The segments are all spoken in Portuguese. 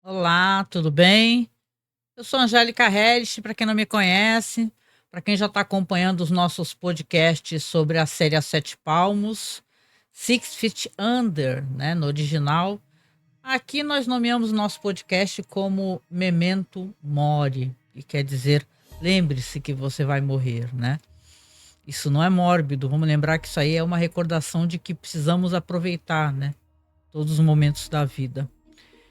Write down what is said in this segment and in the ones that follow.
Olá, tudo bem? Eu sou Angélica Hellish, para quem não me conhece, para quem já está acompanhando os nossos podcasts sobre a série A Sete Palmos, Six Feet Under, né, no original. Aqui nós nomeamos nosso podcast como Memento Mori, que quer dizer lembre-se que você vai morrer, né? Isso não é mórbido, vamos lembrar que isso aí é uma recordação de que precisamos aproveitar, né, todos os momentos da vida.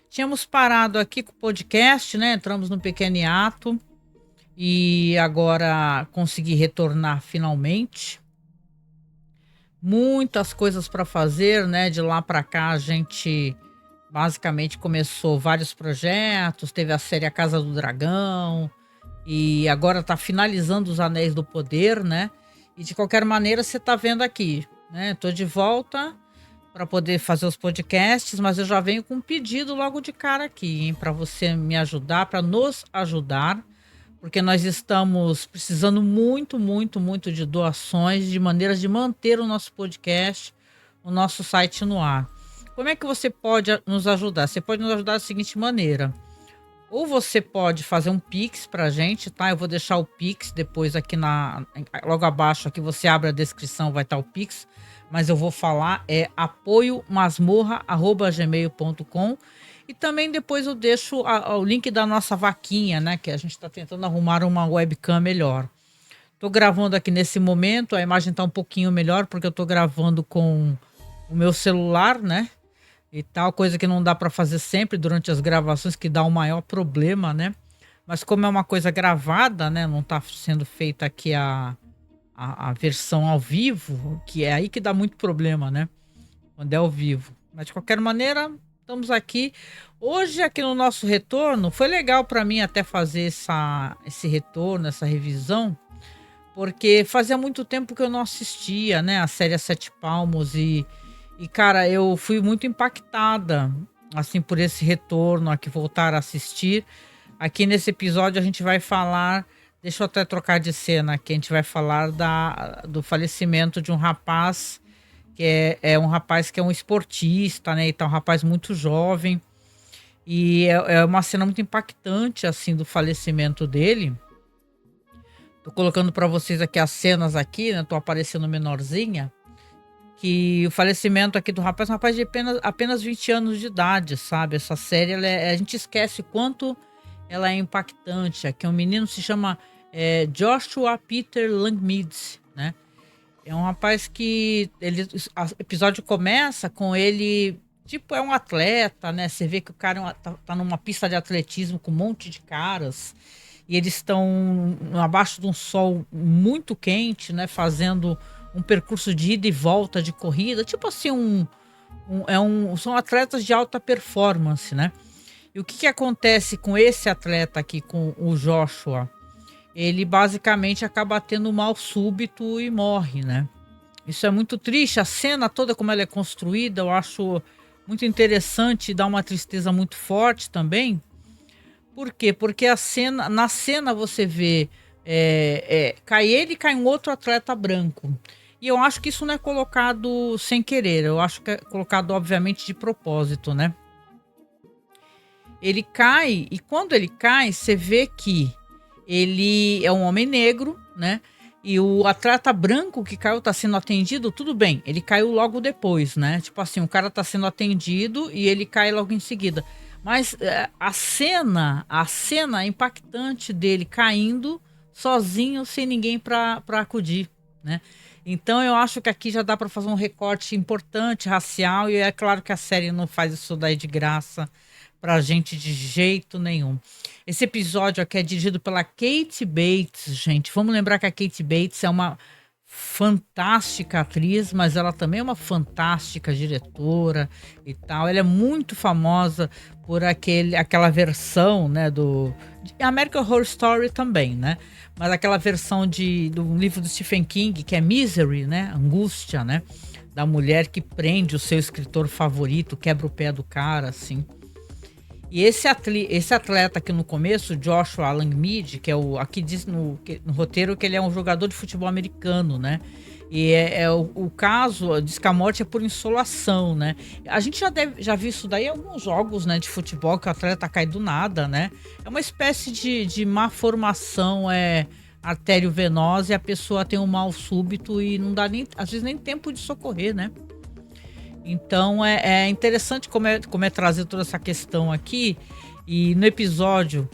Tínhamos parado aqui com o podcast, né? Entramos no pequeno hiato e agora consegui retornar finalmente. Muitas coisas para fazer, né? De lá para cá a gente basicamente começou vários projetos, teve a série A Casa do Dragão e agora está finalizando Os Anéis do Poder, né? E de qualquer maneira você está vendo aqui, né? Tô de volta para poder fazer os podcasts, mas eu já venho com um pedido logo de cara aqui, hein, para você me ajudar, para nos ajudar, porque nós estamos precisando muito, muito, muito de doações, de maneiras de manter o nosso podcast, o nosso site no ar. Como é que você pode nos ajudar? Você pode nos ajudar da seguinte maneira: ou você pode fazer um Pix pra gente, tá? Eu vou deixar o Pix depois aqui logo abaixo, aqui você abre a descrição, vai estar o Pix, mas eu vou falar, é apoiomasmorra@gmail.com, e também depois eu deixo o link da nossa vaquinha, né? Que a gente está tentando arrumar uma webcam melhor. Tô gravando aqui nesse momento, a imagem tá um pouquinho melhor, porque eu tô gravando com o meu celular, né? E tal, coisa que não dá para fazer sempre durante as gravações, que dá o maior problema, né? Mas como é uma coisa gravada, né? Não tá sendo feita aqui a versão ao vivo, que é aí que dá muito problema, né? Quando é ao vivo. Mas de qualquer maneira, estamos aqui. Hoje, aqui no nosso retorno, foi legal para mim até fazer esse retorno, essa revisão, porque fazia muito tempo que eu não assistia, né? A série A Sete Palmos e, cara, eu fui muito impactada, assim, por esse retorno aqui, voltar a assistir. Aqui nesse episódio a gente vai falar, deixa eu até trocar de cena aqui, a gente vai falar do falecimento de um rapaz, que é um rapaz que é um esportista, né, e tá um rapaz muito jovem, e é uma cena muito impactante, assim, do falecimento dele. Tô colocando para vocês aqui as cenas aqui, né, tô aparecendo menorzinha, que o falecimento aqui do rapaz é um rapaz de apenas 20 anos de idade, sabe? Essa série, a gente esquece o quanto ela é impactante. Aqui um menino se chama Joshua Peter Langmead, né? É um rapaz que o episódio começa com ele, tipo, é um atleta, né? Você vê que o cara tá numa pista de atletismo com um monte de caras e eles estão abaixo de um sol muito quente, né? Fazendo um percurso de ida e volta de corrida, tipo assim, são atletas de alta performance, né? E o que que acontece com esse atleta aqui, com o Joshua? Ele basicamente acaba tendo um mal súbito e morre, né? Isso é muito triste, a cena toda como ela é construída, eu acho muito interessante e dá uma tristeza muito forte também. Por quê? Porque na cena você vê, cai ele e cai um outro atleta branco. E eu acho que isso não é colocado sem querer, eu acho que é colocado obviamente de propósito, né? Ele cai e quando ele cai, você vê que ele é um homem negro, né? E o atleta branco que caiu tá sendo atendido, tudo bem, ele caiu logo depois, né? Tipo assim, o cara tá sendo atendido e ele cai logo em seguida. Mas a cena impactante dele caindo sozinho, sem ninguém para acudir, né? Então eu acho que aqui já dá para fazer um recorte importante racial e é claro que a série não faz isso daí de graça pra gente de jeito nenhum. Esse episódio aqui é dirigido pela Kate Bates, gente. Vamos lembrar que a Kate Bates é uma fantástica atriz, mas ela também é uma fantástica diretora e tal. Ela é muito famosa por aquela versão, né, de American Horror Story também, né? Mas aquela versão do livro do Stephen King, que é Misery, né? Angústia, né? Da mulher que prende o seu escritor favorito, quebra o pé do cara, assim. E esse atleta aqui no começo, Joshua Langmead, que é aqui diz no roteiro que ele é um jogador de futebol americano, né? E o caso, diz que a morte é por insolação, né? A gente já viu isso daí em alguns jogos, né, de futebol, que o atleta cai do nada, né? É uma espécie de má formação arteriovenosa, e a pessoa tem um mal súbito e não dá nem, às vezes, nem tempo de socorrer, né? Então é interessante como é trazer toda essa questão aqui. E no episódio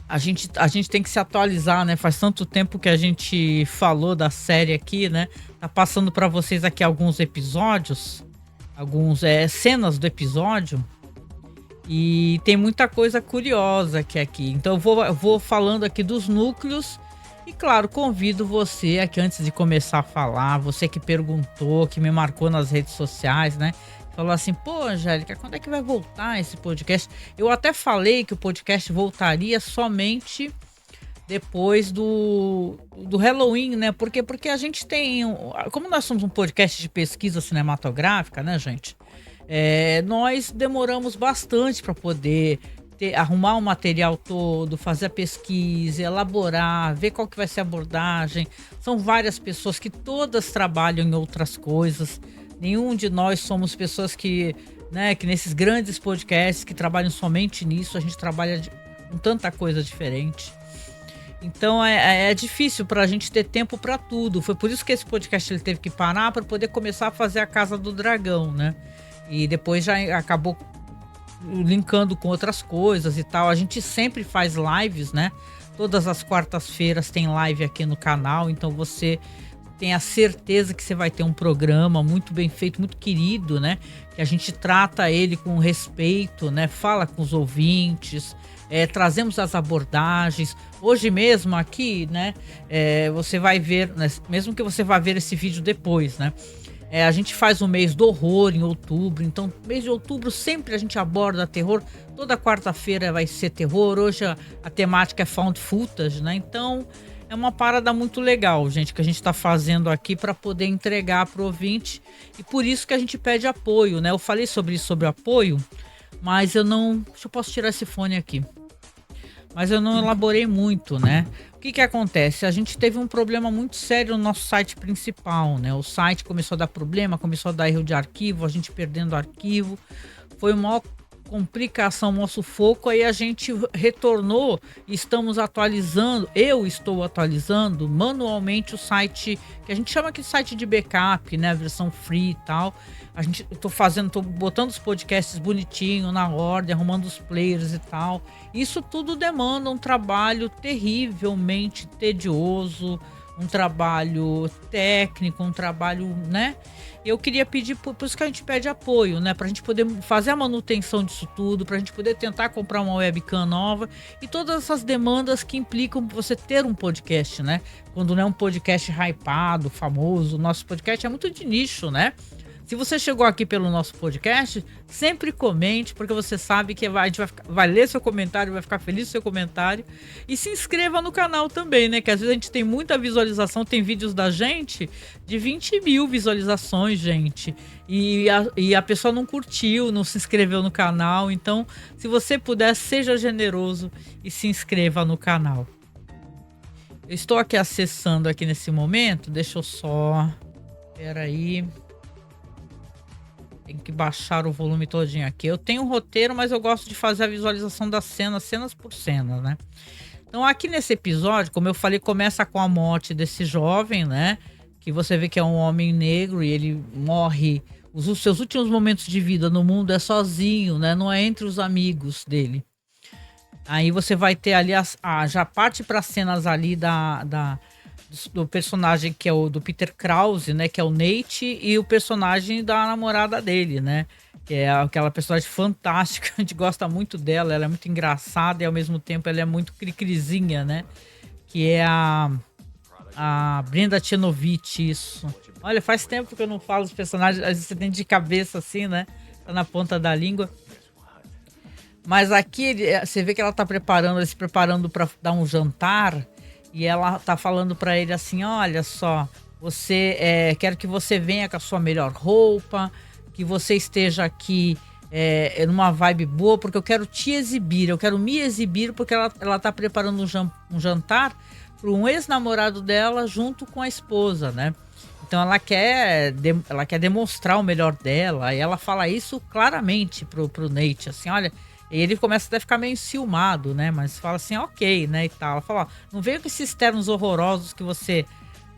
a gente tem que se atualizar, né? Faz tanto tempo que a gente falou da série aqui, né? Tá passando para vocês aqui alguns episódios, alguns cenas do episódio, e tem muita coisa curiosa aqui. Então eu vou falando aqui dos núcleos. E claro, convido você aqui, antes de começar a falar, você que perguntou, que me marcou nas redes sociais, né? Falou assim: pô, Angélica, quando é que vai voltar esse podcast? Eu até falei que o podcast voltaria somente depois do Halloween, né? Porque a gente tem, como nós somos um podcast de pesquisa cinematográfica, né, gente? Nós demoramos bastante para poder arrumar o material todo, fazer a pesquisa, elaborar, ver qual que vai ser a abordagem. São várias pessoas que todas trabalham em outras coisas. Nenhum de nós somos pessoas que, né, que nesses grandes podcasts que trabalham somente nisso. A gente trabalha com tanta coisa diferente. Então é difícil para a gente ter tempo para tudo. Foi por isso que esse podcast ele teve que parar, para poder começar a fazer a Casa do Dragão, né? E depois já acabou linkando com outras coisas e tal. A gente sempre faz lives, né? Todas as quartas-feiras tem live aqui no canal, então você tem a certeza que você vai ter um programa muito bem feito, muito querido, né? Que a gente trata ele com respeito, né? Fala com os ouvintes, trazemos as abordagens. Hoje mesmo aqui, né? Você vai ver, né, mesmo que você vá ver esse vídeo depois, né? A gente faz o mês do horror em outubro, então mês de outubro sempre a gente aborda terror. Toda quarta-feira vai ser terror. Hoje a temática é found footage, né? Então é uma parada muito legal, gente, que a gente está fazendo aqui para poder entregar para o ouvinte, e por isso que a gente pede apoio, né? Eu falei sobre isso, sobre apoio, mas eu não... Deixa eu posso tirar esse fone aqui. Mas eu não elaborei muito, né? O que acontece? A gente teve um problema muito sério no nosso site principal, né? O site começou a dar problema, começou a dar erro de arquivo, a gente perdendo arquivo. Foi uma complicação, um sufoco. Aí a gente retornou e estamos atualizando. Eu estou atualizando manualmente o site, que a gente chama aqui de site de backup, né? A versão free e tal. Tô botando os podcasts bonitinho, na ordem, arrumando os players e tal. Isso tudo demanda um trabalho terrivelmente tedioso, um trabalho técnico, um trabalho, né? Eu queria pedir, por isso que a gente pede apoio, né? Pra gente poder fazer a manutenção disso tudo, pra gente poder tentar comprar uma webcam nova e todas essas demandas que implicam você ter um podcast, né? Quando não é um podcast hypado, famoso, nosso podcast é muito de nicho, né? Se você chegou aqui pelo nosso podcast, sempre comente, porque você sabe que a gente vai ler seu comentário, vai ficar feliz com seu comentário. E se inscreva no canal também, né? Que às vezes a gente tem muita visualização, tem vídeos da gente de 20 mil visualizações, gente. E a pessoa não curtiu, não se inscreveu no canal. Então, se você puder, seja generoso e se inscreva no canal. Eu estou aqui acessando aqui nesse momento, deixa eu só... Espera aí... Tem que baixar o volume todinho aqui. Eu tenho um roteiro, mas eu gosto de fazer a visualização das cenas por cena, né? Então aqui nesse episódio, como eu falei, começa com a morte desse jovem, né? Que você vê que é um homem negro e ele morre. Os seus últimos momentos de vida no mundo é sozinho, né? Não é entre os amigos dele. Aí você vai ter ali, já parte para cenas ali do personagem que é o do Peter Krause, né, que é o Nate, e o personagem da namorada dele, né, que é aquela personagem fantástica, a gente gosta muito dela, ela é muito engraçada e ao mesmo tempo ela é muito cricrizinha, né, que é a Brenda Tchenovich, isso. Olha, faz tempo que eu não falo os personagens, às vezes você tem de cabeça assim, né, tá na ponta da língua. Mas aqui você vê que ela tá se preparando para dar um jantar. E ela tá falando para ele assim: olha só, quero que você venha com a sua melhor roupa, que você esteja aqui numa vibe boa, porque eu quero te exibir, eu quero me exibir, porque ela tá preparando um jantar para um ex-namorado dela junto com a esposa, né? Então ela quer demonstrar o melhor dela, e ela fala isso claramente pro Nate, assim, olha, e ele começa até a ficar meio enciumado, né? Mas fala assim, ok, né, e tal. Ela fala, ó, não venha com esses ternos horrorosos que você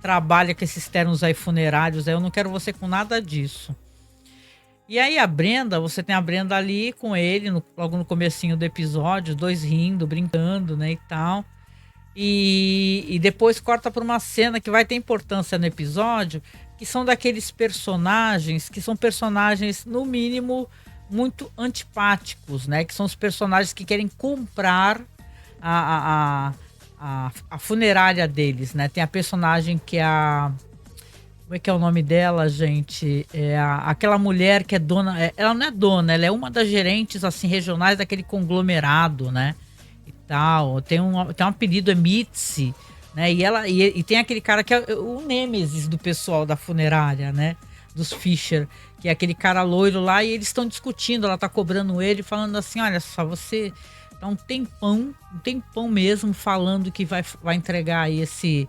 trabalha com esses ternos aí funerários, aí eu não quero você com nada disso. E aí a Brenda, você tem a Brenda ali com ele, logo no comecinho do episódio, os dois rindo, brincando, né, e tal. E depois corta para uma cena que vai ter importância no episódio, que são daqueles personagens que são personagens, no mínimo, muito antipáticos, né? Que são os personagens que querem comprar a, a funerária deles, né? Tem a personagem que é a. Como é que é o nome dela, gente? Aquela mulher que é dona. Ela não é dona, ela é uma das gerentes assim regionais daquele conglomerado, né? E tal. Tem um apelido, é Mitzi, né? E tem aquele cara que é o nêmesis do pessoal da funerária, né? Dos Fischer, que é aquele cara loiro lá, e eles estão discutindo, ela tá cobrando ele, falando assim: olha só, você tá um tempão mesmo, falando que vai entregar aí esse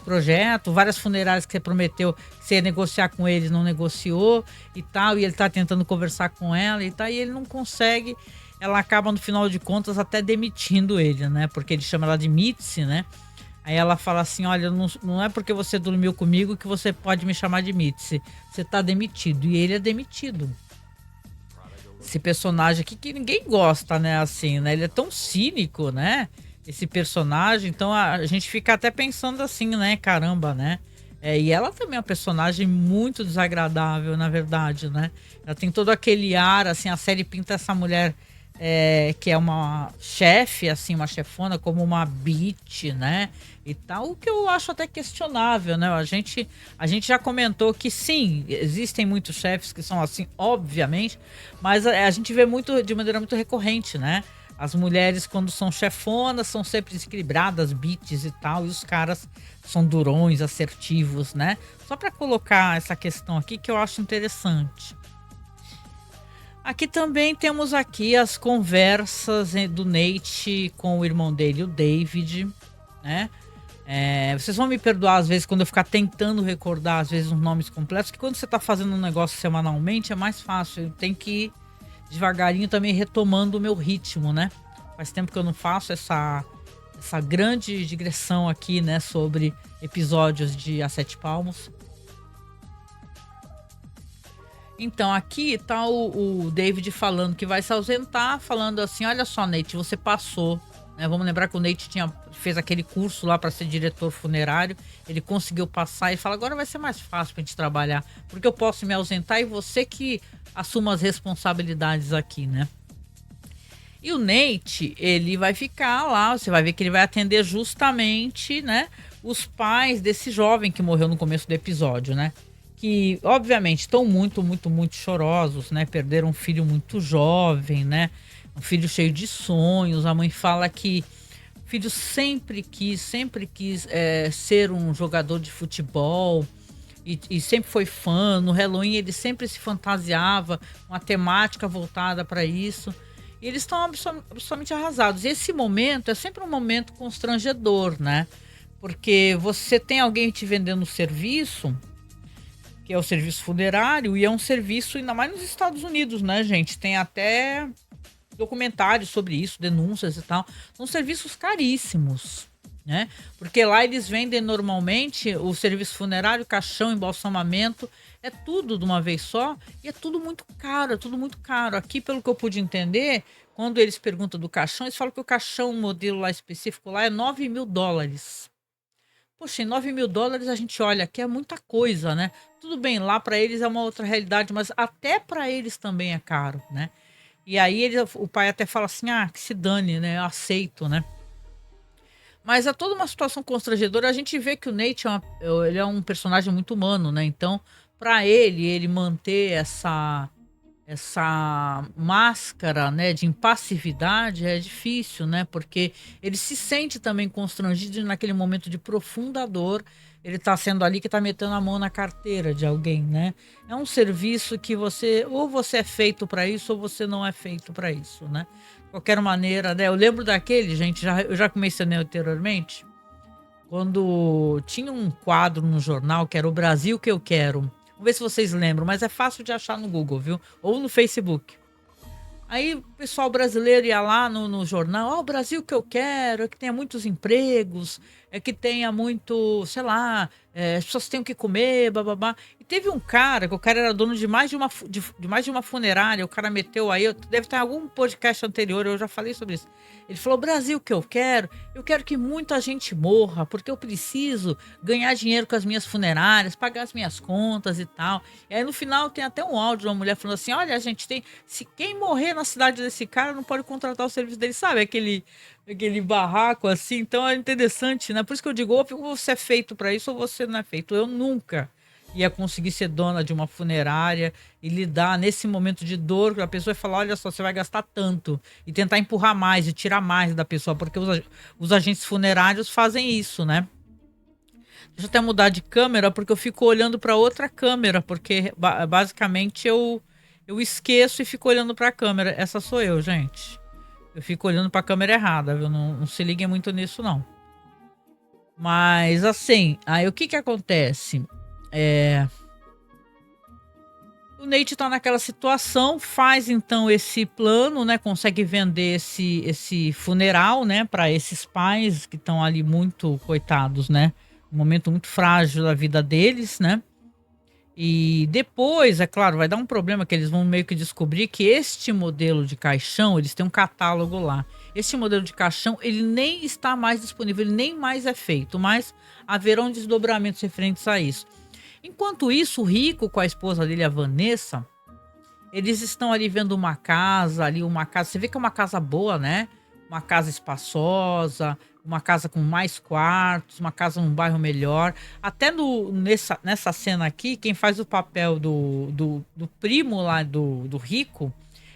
projeto, várias funerárias que você prometeu que você ia negociar com eles, não negociou e tal, e ele tá tentando conversar com ela e tal, e ele não consegue. Ela acaba, no final de contas, até demitindo ele, né? Porque ele chama ela de Mitzi, né? Aí ela fala assim, olha, não é porque você dormiu comigo que você pode me chamar de Mitzi. Você tá demitido. E ele é demitido. Esse personagem aqui que ninguém gosta, né? Assim, né? Ele é tão cínico, né? Esse personagem. Então a gente fica até pensando assim, né? Caramba, né? E ela também é uma personagem muito desagradável, na verdade, né? Ela tem todo aquele ar, assim, a série pinta essa mulher que é uma chefe, assim, uma chefona, como uma bitch, né? E tal, o que eu acho até questionável, né? A gente já comentou que sim, existem muitos chefes que são assim, obviamente, mas a gente vê muito, de maneira muito recorrente, né? As mulheres, quando são chefonas, são sempre desequilibradas, bitches e tal, e os caras são durões, assertivos, né? Só para colocar essa questão aqui que eu acho interessante. Aqui também temos aqui as conversas do Nate com o irmão dele, o David, né? Vocês vão me perdoar às vezes quando eu ficar tentando recordar às vezes os nomes completos, que quando você está fazendo um negócio semanalmente é mais fácil, eu tenho que ir devagarinho também retomando o meu ritmo, né? Faz tempo que eu não faço essa grande digressão aqui, né, sobre episódios de A Sete Palmos. Então, aqui tá o David falando que vai se ausentar, falando assim, olha só, Nate, você passou, né? Vamos lembrar que o Nate fez aquele curso lá para ser diretor funerário, ele conseguiu passar e fala, agora vai ser mais fácil pra gente trabalhar, porque eu posso me ausentar e você que assuma as responsabilidades aqui, né? E o Nate, ele vai ficar lá, você vai ver que ele vai atender justamente, né, os pais desse jovem que morreu no começo do episódio, né? Que obviamente estão muito, muito, muito chorosos, né? Perderam um filho muito jovem, né? Um filho cheio de sonhos. A mãe fala que o filho sempre quis ser um jogador de futebol e sempre foi fã. No Halloween ele sempre se fantasiava, uma temática voltada para isso. E eles estão absolutamente arrasados. E esse momento é sempre um momento constrangedor, né? Porque você tem alguém te vendendo serviço, que é o serviço funerário, e é um serviço, ainda mais nos Estados Unidos, né, gente? Tem até documentários sobre isso, denúncias e tal. São serviços caríssimos, né? Porque lá eles vendem normalmente o serviço funerário, caixão, embalsamamento, é tudo de uma vez só, e é tudo muito caro, é tudo muito caro. Aqui, pelo que eu pude entender, quando eles perguntam do caixão, eles falam que o caixão, o modelo lá específico lá, é $9.000. Poxa, em $9.000 a gente olha que é muita coisa, né? Tudo bem, lá para eles é uma outra realidade, mas até para eles também é caro, né? E aí o pai até fala assim, que se dane, né? Eu aceito, né? Mas é toda uma situação constrangedora. A gente vê que o Nate ele é um personagem muito humano, né? Então, para ele manter essa máscara, né, de impassividade é difícil, né? Porque ele se sente também constrangido e naquele momento de profunda dor. Ele tá sendo ali que tá metendo a mão na carteira de alguém, né? É um serviço que ou você é feito para isso ou você não é feito para isso, né? De qualquer maneira, né? Eu lembro daquele, gente, eu já mencionei anteriormente, quando tinha um quadro no jornal que era O Brasil que eu quero. Vamos ver se vocês lembram, mas é fácil de achar no Google, viu? Ou no Facebook. Aí o pessoal brasileiro ia lá no jornal, o Brasil que eu quero, é que tenha muitos empregos, é que tenha muito, sei lá, as pessoas têm o que comer, bababá. E teve um cara, que o cara era dono de mais de de mais de uma funerária, o cara meteu aí, deve ter algum podcast anterior, eu já falei sobre isso. Ele falou, Brasil que eu quero que muita gente morra, porque eu preciso ganhar dinheiro com as minhas funerárias, pagar as minhas contas e tal. E aí no final tem até um áudio de uma mulher falando assim, olha, a gente tem, se quem morrer na cidade desse cara não pode contratar o serviço dele, sabe? Aquele barraco assim, então é interessante, né? Por isso que eu digo, ou você é feito para isso ou você não é feito. Eu nunca ia conseguir ser dona de uma funerária e lidar nesse momento de dor, a pessoa falar, olha só, você vai gastar tanto, e tentar empurrar mais e tirar mais da pessoa, porque os agentes funerários fazem isso, né? Deixa eu até mudar de câmera, porque eu fico olhando para outra câmera, porque basicamente eu esqueço e fico olhando para a câmera. Essa sou eu, gente. Eu fico olhando para a câmera errada, viu? Não se liguem muito nisso, não. Mas assim, aí o que que acontece? O Nate tá naquela situação, faz então esse plano, né? Consegue vender esse funeral, né? Para esses pais que estão ali muito coitados, né? Um momento muito frágil da vida deles, né? E depois, é claro, vai dar um problema que eles vão meio que descobrir que este modelo de caixão, eles têm um catálogo lá. Este modelo de caixão, ele nem está mais disponível, ele nem mais é feito, mas haverão desdobramentos referentes a isso. Enquanto isso, o Rico com a esposa dele, a Vanessa, eles estão ali vendo uma casa, você vê que é uma casa boa, né? Uma casa espaçosa, uma casa com mais quartos, uma casa num bairro melhor. Até nessa cena aqui, quem faz o papel do primo lá do Rico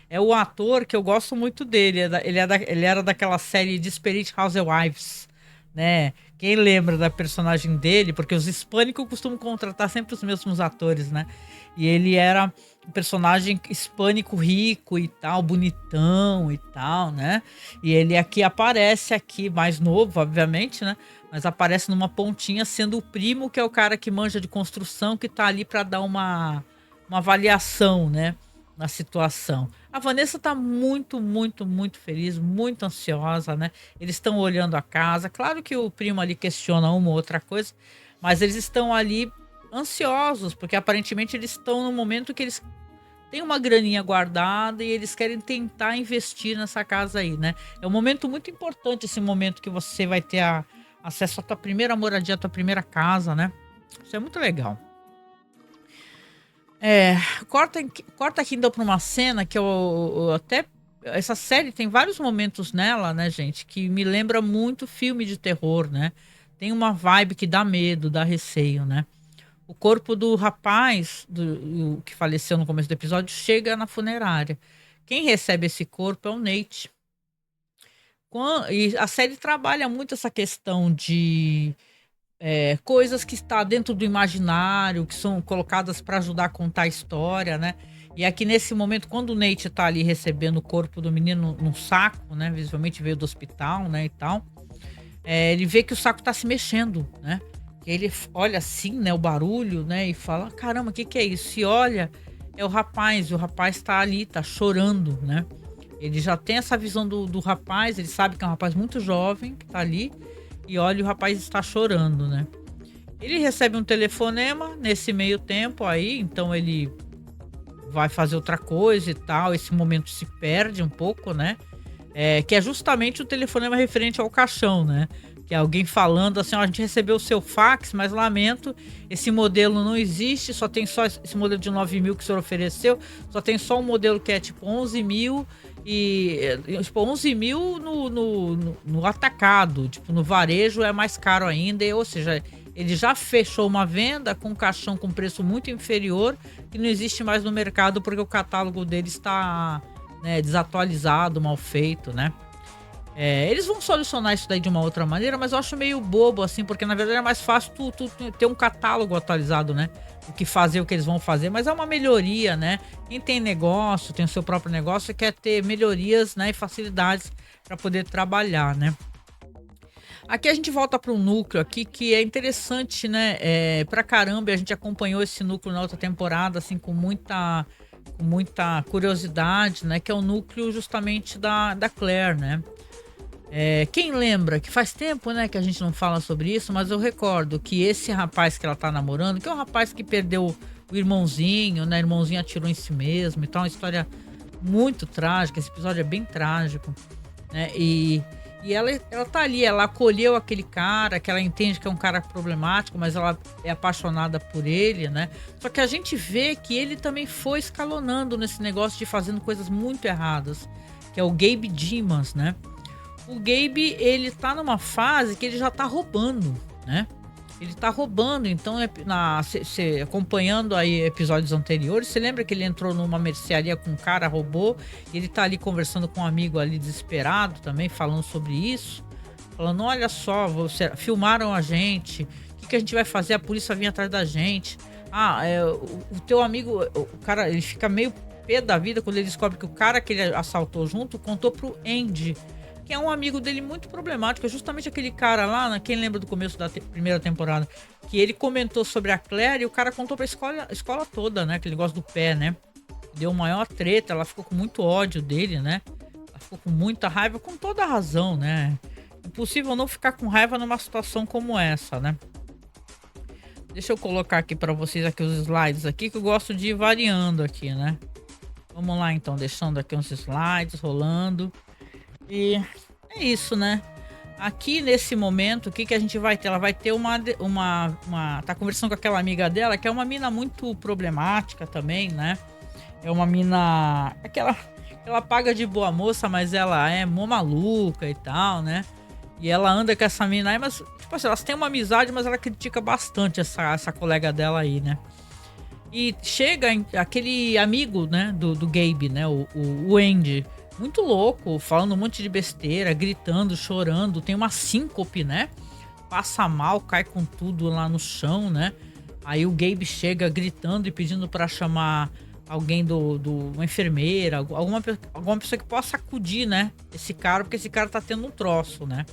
é o ator que eu gosto muito dele. Ele era daquela série Desperate Housewives, né? Quem lembra da personagem dele? Porque os hispânicos costumam contratar sempre os mesmos atores, né? E ele era um personagem hispânico rico e tal, bonitão e tal, né? E ele aqui aparece aqui, mais novo, obviamente, né? Mas aparece numa pontinha sendo o primo, que é o cara que manja de construção, que tá ali para dar uma avaliação, né? Na situação. A Vanessa tá muito, muito, muito feliz, muito ansiosa, né? Eles estão olhando a casa. Claro que o primo ali questiona uma ou outra coisa, mas eles estão ali ansiosos, porque aparentemente eles estão no momento que eles têm uma graninha guardada e eles querem tentar investir nessa casa aí, né? É um momento muito importante esse momento que você vai ter acesso à tua primeira moradia, à tua primeira casa, né? Isso é muito legal. Corta aqui então para uma cena que eu até. Essa série tem vários momentos nela, né, gente, que me lembra muito filme de terror, né? Tem uma vibe que dá medo, dá receio, né? O corpo do rapaz o que faleceu no começo do episódio chega na funerária. Quem recebe esse corpo é o Nate. E a série trabalha muito essa questão de coisas que está dentro do imaginário, que são colocadas para ajudar a contar a história, né? E aqui nesse momento, quando o Nate tá ali recebendo o corpo do menino num saco, né? Visivelmente veio do hospital, né? E tal. Ele vê que o saco tá se mexendo, né? Ele olha assim, né? O barulho, né? E fala, caramba, o que que é isso? E olha, é o rapaz. E o rapaz tá ali, tá chorando, né? Ele já tem essa visão do rapaz, ele sabe que é um rapaz muito jovem que tá ali. E olha, o rapaz está chorando, né? Ele recebe um telefonema nesse meio tempo aí, então ele vai fazer outra coisa e tal. Esse momento se perde um pouco, né? Que é justamente o telefonema referente ao caixão, né? Que é alguém falando assim, ó, a gente recebeu o seu fax, mas lamento, esse modelo não existe, só tem só esse modelo de 9 mil que o senhor ofereceu, só tem só um modelo que é tipo 11 mil e tipo 11 mil no atacado, tipo no varejo é mais caro ainda, ou seja, ele já fechou uma venda com um caixão com preço muito inferior que não existe mais no mercado porque o catálogo dele está, né, desatualizado, mal feito, né? Eles vão solucionar isso daí de uma outra maneira, mas eu acho meio bobo, assim, porque na verdade é mais fácil tu ter um catálogo atualizado, né? O que fazer, o que eles vão fazer, mas é uma melhoria, né? Quem tem negócio, tem o seu próprio negócio, quer ter melhorias, né, e facilidades para poder trabalhar, né? Aqui a gente volta para um núcleo aqui que é interessante, né? Pra caramba, a gente acompanhou esse núcleo na outra temporada, assim, com muita curiosidade, né? Que é o núcleo justamente da Claire, né? Quem lembra que faz tempo, né, que a gente não fala sobre isso, mas eu recordo que esse rapaz que ela tá namorando, que é um rapaz que perdeu o irmãozinho, né? O irmãozinho atirou em si mesmo, então é uma história muito trágica. Esse episódio é bem trágico, né? E ela tá ali, ela acolheu aquele cara, que ela entende que é um cara problemático, mas ela é apaixonada por ele, né? Só que a gente vê que ele também foi escalonando nesse negócio de fazendo coisas muito erradas, que é o Gabe Dimas, né? O Gabe, ele tá numa fase que ele já tá roubando, né? Ele tá roubando, então acompanhando aí episódios anteriores, você lembra que ele entrou numa mercearia com um cara, roubou, e ele tá ali conversando com um amigo ali desesperado também, falando sobre isso, falando, olha só, filmaram a gente, o que a gente vai fazer? A polícia vinha atrás da gente. O teu amigo, o cara, ele fica meio pé da vida quando ele descobre que o cara que ele assaltou junto contou pro Andy, que é um amigo dele muito problemático, é justamente aquele cara lá, né, quem lembra do começo da primeira temporada, que ele comentou sobre a Claire e o cara contou pra escola toda, né, que ele gosta do pé, né, deu maior treta, ela ficou com muito ódio dele, né, ela ficou com muita raiva, com toda a razão, né, impossível não ficar com raiva numa situação como essa, né. Deixa eu colocar aqui pra vocês aqui os slides aqui, que eu gosto de ir variando aqui, né. Vamos lá então, deixando aqui uns slides rolando. E é isso, né? Aqui nesse momento, o que a gente vai ter? Ela vai ter tá conversando com aquela amiga dela, que é uma mina muito problemática também, né? É uma mina. Ela paga de boa moça, mas ela é mó maluca e tal, né? E ela anda com essa mina aí, mas, tipo assim, elas têm uma amizade, mas ela critica bastante essa colega dela aí, né? E chega aquele amigo, né, do Gabe, né? O Andy. Muito louco, falando um monte de besteira, gritando, chorando, tem uma síncope, né? Passa mal, cai com tudo lá no chão, né? Aí o Gabe chega gritando e pedindo pra chamar alguém uma enfermeira, alguma pessoa que possa acudir, né? Esse cara, porque esse cara tá tendo um troço, né?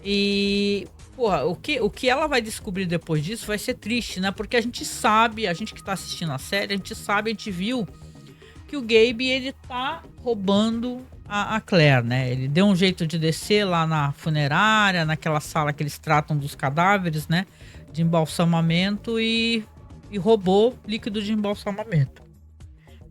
E, porra, o que ela vai descobrir depois disso vai ser triste, né? Porque a gente sabe, a gente que tá assistindo a série, a gente viu que o Gabe, ele tá roubando a Claire, né? Ele deu um jeito de descer lá na funerária, naquela sala que eles tratam dos cadáveres, né? De embalsamamento e roubou líquido de embalsamamento.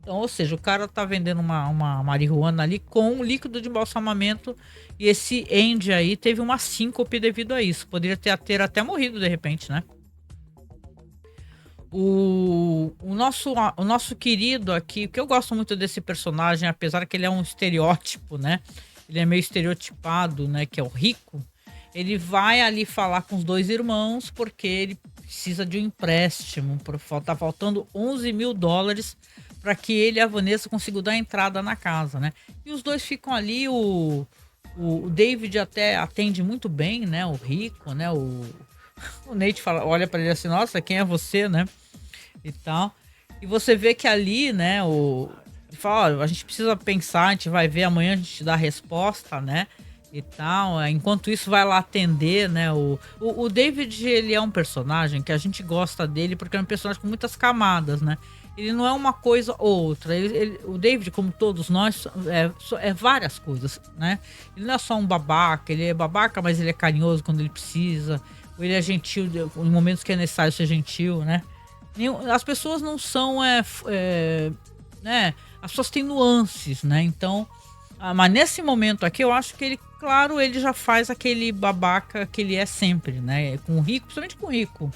Então, ou seja, o cara tá vendendo uma marihuana ali com líquido de embalsamamento e esse Andy aí teve uma síncope devido a isso. Poderia ter até morrido de repente, né? O nosso querido aqui, que eu gosto muito desse personagem, apesar que ele é um estereótipo, né? Ele é meio estereotipado, né? Que é o Rico. Ele vai ali falar com os dois irmãos porque ele precisa de um empréstimo. Tá faltando $11 mil para que ele e a Vanessa consigam dar entrada na casa, né? E os dois ficam ali. O David até atende muito bem, né? O Rico, né? O Nate olha para ele assim: nossa, quem é você, né? E tal. E você vê que ali, né, ele fala, ó, a gente precisa pensar, a gente vai ver amanhã, a gente dá a resposta, né? E tal. Enquanto isso, vai lá atender, né? O David, ele é um personagem que a gente gosta dele porque é um personagem com muitas camadas, né? Ele não é uma coisa ou outra. O David, como todos nós, é várias coisas, né? Ele não é só um babaca, ele é babaca, mas ele é carinhoso quando ele precisa. Ou ele é gentil em momentos que é necessário ser gentil, né? As pessoas não são, né? As pessoas têm nuances, né? Então, mas nesse momento aqui, eu acho que ele, claro, ele já faz aquele babaca que ele é sempre, né? Com o Rico, principalmente com o Rico.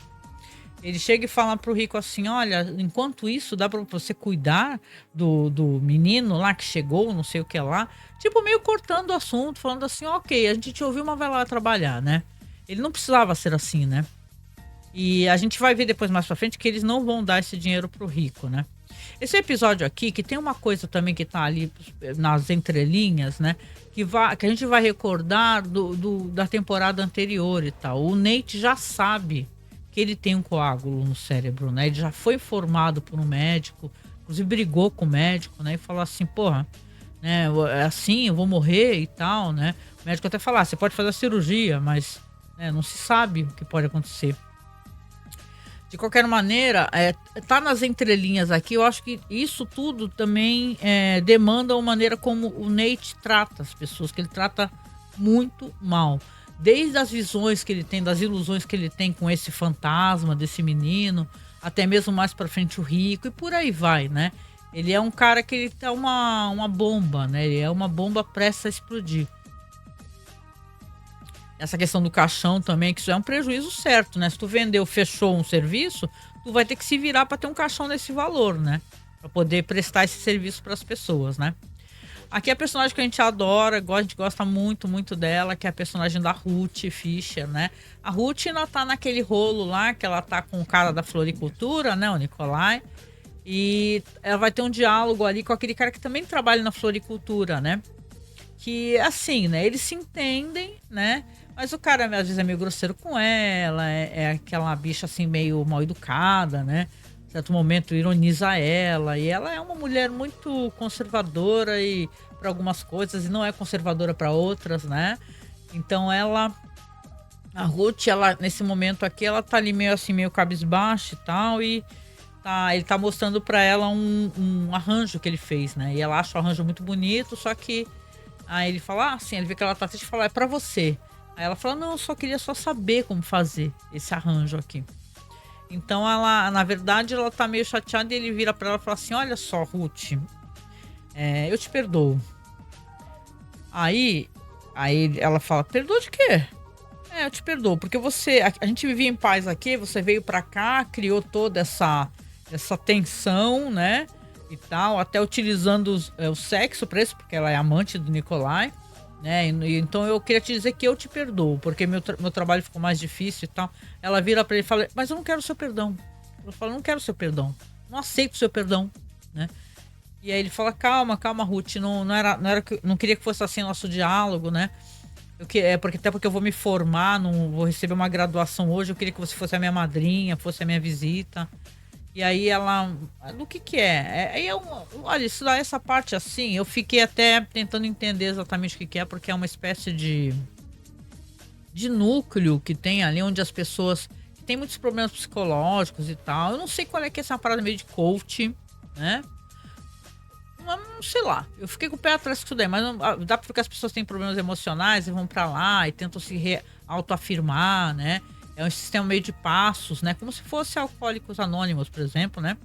Ele chega e fala pro Rico assim: olha, enquanto isso, dá pra você cuidar do menino lá que chegou, não sei o que lá. Tipo, meio cortando o assunto, falando assim: ok, a gente te ouviu, mas vai lá trabalhar, né? Ele não precisava ser assim, né? E a gente vai ver depois mais pra frente que eles não vão dar esse dinheiro pro Rico, né? Esse episódio aqui, que tem uma coisa também que tá ali nas entrelinhas, né? Que a gente vai recordar da temporada anterior e tal. O Nate já sabe que ele tem um coágulo no cérebro, né? Ele já foi informado por um médico, inclusive brigou com o médico, né? E falou assim, porra, né? É assim, eu vou morrer e tal, né? O médico até fala, você pode fazer a cirurgia, mas né, não se sabe o que pode acontecer. De qualquer maneira, tá nas entrelinhas aqui, eu acho que isso tudo também demanda uma maneira como o Nate trata as pessoas, que ele trata muito mal. Desde as visões que ele tem, das ilusões que ele tem com esse fantasma desse menino, até mesmo mais pra frente o Rico, e por aí vai, né? Ele é um cara que ele tá uma bomba, né? Ele é uma bomba prestes a explodir. Essa questão do caixão também, que isso é um prejuízo certo, né? Se tu vendeu, fechou um serviço, tu vai ter que se virar para ter um caixão nesse valor, né? Para poder prestar esse serviço para as pessoas, né? Aqui é a personagem que a gente adora, a gente gosta muito, muito dela, que é a personagem da Ruth Fischer, né? A Ruth ainda tá naquele rolo lá, que ela tá com o cara da floricultura, né? O Nikolai. E ela vai ter um diálogo ali com aquele cara que também trabalha na floricultura, né? Que, assim, né? Eles se entendem, né? Mas o cara às vezes é meio grosseiro com ela, é aquela bicha assim meio mal educada, né? Em certo momento ironiza ela, e ela é uma mulher muito conservadora e para algumas coisas e não é conservadora para outras, né? Então a Ruth, ela nesse momento aqui, ela tá ali meio assim, meio cabisbaixa e tal, e ele tá mostrando para ela um arranjo que ele fez, né? E ela acha o arranjo muito bonito, só que aí ele fala, assim, ele vê que ela tá triste e fala, é pra você. Aí ela fala, não, eu só queria só saber como fazer esse arranjo aqui. Então ela, na verdade, ela tá meio chateada e ele vira pra ela e fala assim, olha só, Ruth, eu te perdoo. Aí ela fala, perdoa de quê? Eu te perdoo, porque a gente vivia em paz aqui, você veio pra cá, criou toda essa tensão, né? E tal, até utilizando o sexo pra isso, porque ela é amante do Nikolai, né? Então eu queria te dizer que eu te perdoo, porque meu trabalho ficou mais difícil e tal. Ela vira pra ele e fala, mas eu não quero o seu perdão. Ela fala, não quero o seu perdão, não aceito o seu perdão, né? E aí ele fala, calma, calma, Ruth, não queria que fosse assim nosso diálogo, né? Porque eu vou me formar, não vou receber uma graduação hoje, eu queria que você fosse a minha madrinha, fosse a minha visita. E aí ela, do que é? Olha, isso daí, essa parte assim, eu fiquei até tentando entender exatamente o que é, porque é uma espécie de núcleo que tem ali, onde as pessoas que têm muitos problemas psicológicos e tal. Eu não sei qual é que é essa parada meio de coach, né? Não sei lá, eu fiquei com o pé atrás com isso daí, mas dá pra ver que as pessoas têm problemas emocionais e vão pra lá e tentam se autoafirmar, né? É um sistema meio de passos, né? Como se fosse Alcoólicos Anônimos, por exemplo, né?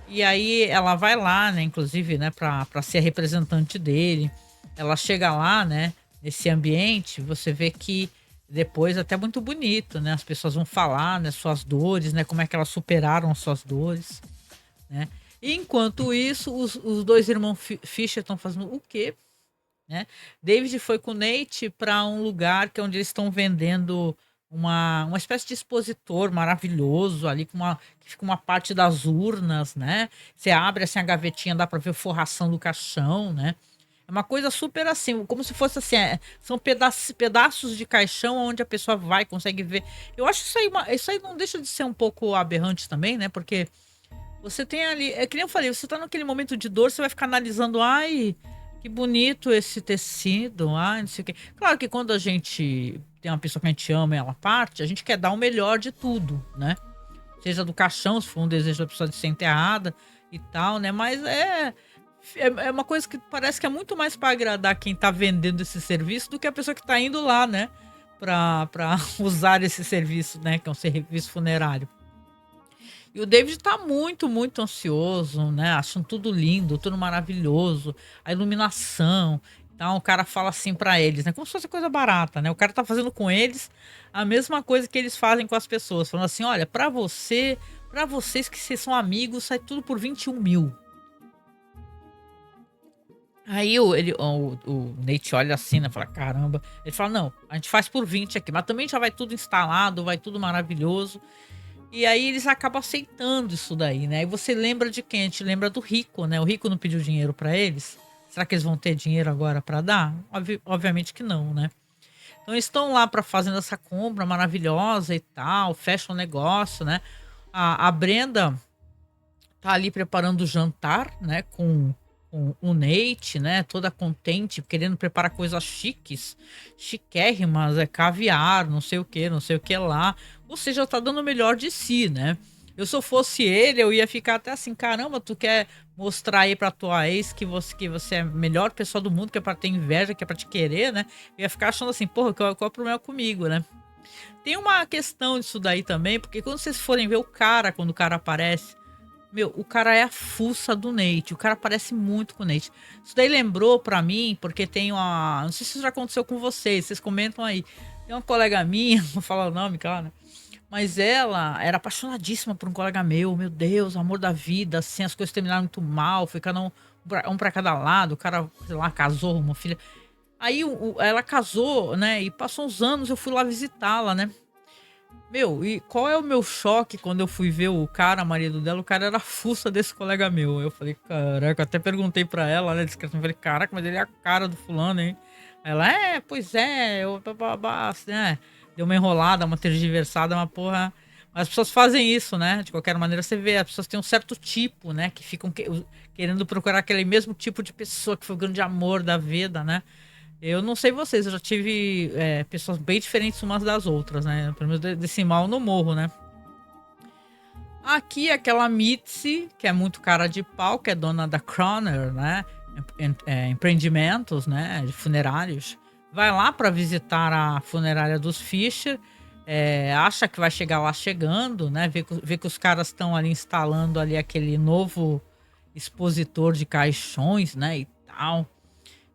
E aí ela vai lá, né? Inclusive, né? Pra ser representante dele. Ela chega lá, né? Nesse ambiente, você vê que depois até muito bonito, né? As pessoas vão falar, né? Suas dores, né? Como é que elas superaram as suas dores, né? E enquanto isso, os dois irmãos Fischer estão fazendo o quê? Né? David foi com o Nate para um lugar que é onde eles estão vendendo uma espécie de expositor maravilhoso ali que fica uma parte das urnas, né? Você abre assim a gavetinha, dá para ver a forração do caixão, né? É uma coisa super assim, como se fosse assim, são pedaços de caixão onde a pessoa vai, consegue ver. Eu acho isso aí não deixa de ser um pouco aberrante também, né? Porque você tem ali, é que nem eu falei, você tá naquele momento de dor, você vai ficar analisando, ai, que bonito esse tecido, ai, não sei o quê. Claro que quando a gente tem uma pessoa que a gente ama e ela parte, a gente quer dar o melhor de tudo, né? Seja do caixão, se for um desejo da pessoa de ser enterrada e tal, né? Mas é uma coisa que parece que é muito mais para agradar quem tá vendendo esse serviço do que a pessoa que tá indo lá, né? Pra usar esse serviço, né? Que é um serviço funerário. E o David tá muito, muito ansioso, né? Achando tudo lindo, tudo maravilhoso, a iluminação. Então o cara fala assim pra eles, né? Como se fosse coisa barata, né? O cara tá fazendo com eles a mesma coisa que eles fazem com as pessoas, falando assim: olha, pra vocês que vocês são amigos, sai tudo por 21 mil. Aí o Nate olha assim, né? Fala, caramba. Ele fala, não, a gente faz por 20 aqui, mas também já vai tudo instalado, vai tudo maravilhoso. E aí eles acabam aceitando isso daí, né? E você lembra de quem? A gente lembra do Rico, né? O Rico não pediu dinheiro pra eles. Será que eles vão ter dinheiro agora pra dar? Obviamente que não, né? Então eles estão lá para fazendo essa compra maravilhosa e tal, fecham o negócio, né? A Brenda tá ali preparando o jantar, né? Com com o Nate, né? Toda contente, querendo preparar coisas chiques, chiquérrimas, caviar, não sei o que lá. Ou seja, tá dando o melhor de si, né? Eu, se eu fosse ele, eu ia ficar até assim, caramba, tu quer mostrar aí pra tua ex que você é a melhor pessoa do mundo, que é pra ter inveja, que é pra te querer, né? Eu ia ficar achando assim, porra, qual é o problema comigo, né? Tem uma questão disso daí também, porque quando vocês forem ver o cara, quando o cara aparece, meu, o cara é a fuça do Nate. O cara parece muito com o Nate. Isso daí lembrou pra mim, porque tem uma. Não sei se isso já aconteceu com vocês comentam aí. Tem uma colega minha, não vou falar o nome, cara. Mas ela era apaixonadíssima por um colega meu Deus, amor da vida, assim, as coisas terminaram muito mal, foi cada um pra cada lado, o cara, sei lá, casou, uma filha. Aí ela casou, né? E passou uns anos, eu fui lá visitá-la, né? Meu, e qual é o meu choque quando eu fui ver o cara, marido dela? O cara era a fuça desse colega meu. Eu falei, caraca, eu até perguntei pra ela, né? Eu falei, caraca, mas ele é a cara do fulano, hein? Ela, pois é, eu, né? Deu uma enrolada, uma tergiversada, uma porra. Mas as pessoas fazem isso, né? De qualquer maneira, você vê, as pessoas têm um certo tipo, né? Que ficam querendo procurar aquele mesmo tipo de pessoa que foi o grande amor da vida, né? Eu não sei vocês, eu já tive pessoas bem diferentes umas das outras, né? Pelo menos desse mal no morro, né? Aqui, aquela Mitzi, que é muito cara de pau, que é dona da Croner, né? Empreendimentos, né? De funerários. Vai lá para visitar a funerária dos Fischer. Acha que vai chegar lá chegando, né? Vê que os caras estão ali instalando ali aquele novo expositor de caixões, né? E tal.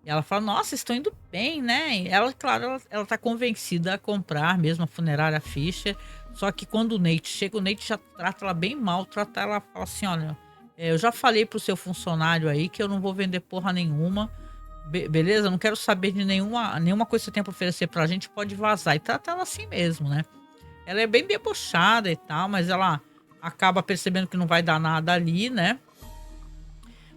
E ela fala, nossa, estão indo bem, né? E ela, claro, ela tá convencida a comprar mesmo a funerária Fischer. Só que quando o Nate chega, o Nate já trata ela bem mal, trata ela, fala assim, olha, eu já falei pro seu funcionário aí que eu não vou vender porra nenhuma, beleza? Eu não quero saber de nenhuma coisa que você tem pra oferecer pra gente, pode vazar. E trata ela assim mesmo, né? Ela é bem debochada e tal, mas ela acaba percebendo que não vai dar nada ali, né?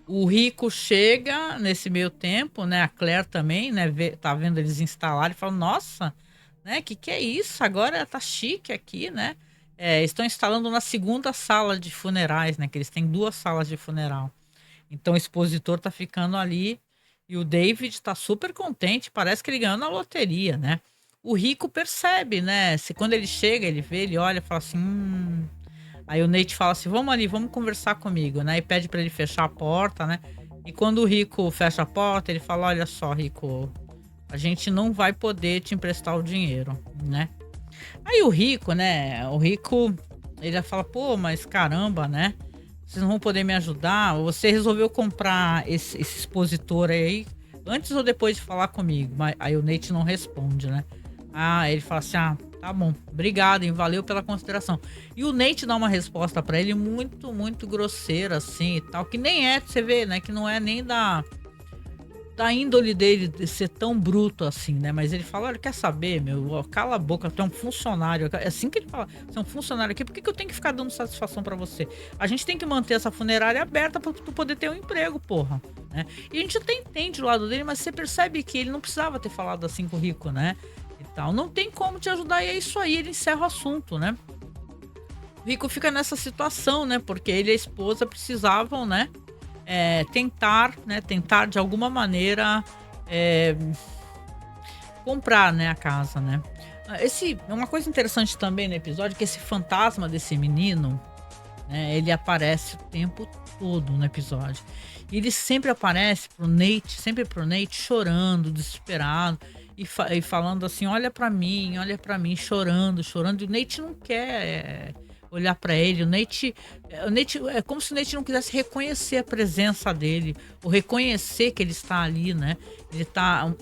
O Rico chega nesse meio tempo, né? A Claire também, né? Tá vendo eles instalarem e fala, nossa, né? Que é isso? Agora tá chique aqui, né? Estão instalando na segunda sala de funerais, né? Que eles têm duas salas de funeral. Então o expositor tá ficando ali e o David tá super contente, parece que ele ganhou na loteria, né? O Rico percebe, né? Se quando ele chega, ele vê, ele olha e fala assim, Aí o Nate fala assim, vamos ali, vamos conversar comigo, né? E pede pra ele fechar a porta, né? E quando o Rico fecha a porta, ele fala, olha só, Rico, a gente não vai poder te emprestar o dinheiro, né? Aí o Rico, né? O Rico, ele já fala, pô, mas caramba, né? Vocês não vão poder me ajudar? Você resolveu comprar esse expositor aí antes ou depois de falar comigo? Aí o Nate não responde, né? Ele fala assim, tá bom, obrigado, hein? Valeu pela consideração. E o Nate dá uma resposta pra ele muito, muito grosseira, assim, e tal, que nem você vê, né? Que não é nem da índole dele de ser tão bruto assim, né? Mas ele fala, olha, quer saber, meu? Ó, cala a boca, tu é um funcionário. É assim que ele fala, você é um funcionário aqui, por que eu tenho que ficar dando satisfação pra você? A gente tem que manter essa funerária aberta pra tu poder ter um emprego, porra, né? E a gente até entende o lado dele, mas você percebe que ele não precisava ter falado assim com o Rico, né? E tal, não tem como te ajudar, e é isso aí, ele encerra o assunto, né? O Rico fica nessa situação, né? Porque ele e a esposa precisavam, né? Tentar de alguma maneira comprar, né, a casa, né? Uma coisa interessante também no episódio é que esse fantasma desse menino, né, ele aparece o tempo todo no episódio. E ele sempre aparece sempre pro Nate chorando, desesperado e falando assim, olha pra mim, chorando. E o Nate não quer olhar pra ele. O Nate é como se o Nate não quisesse reconhecer a presença dele, ou reconhecer que ele está ali, né?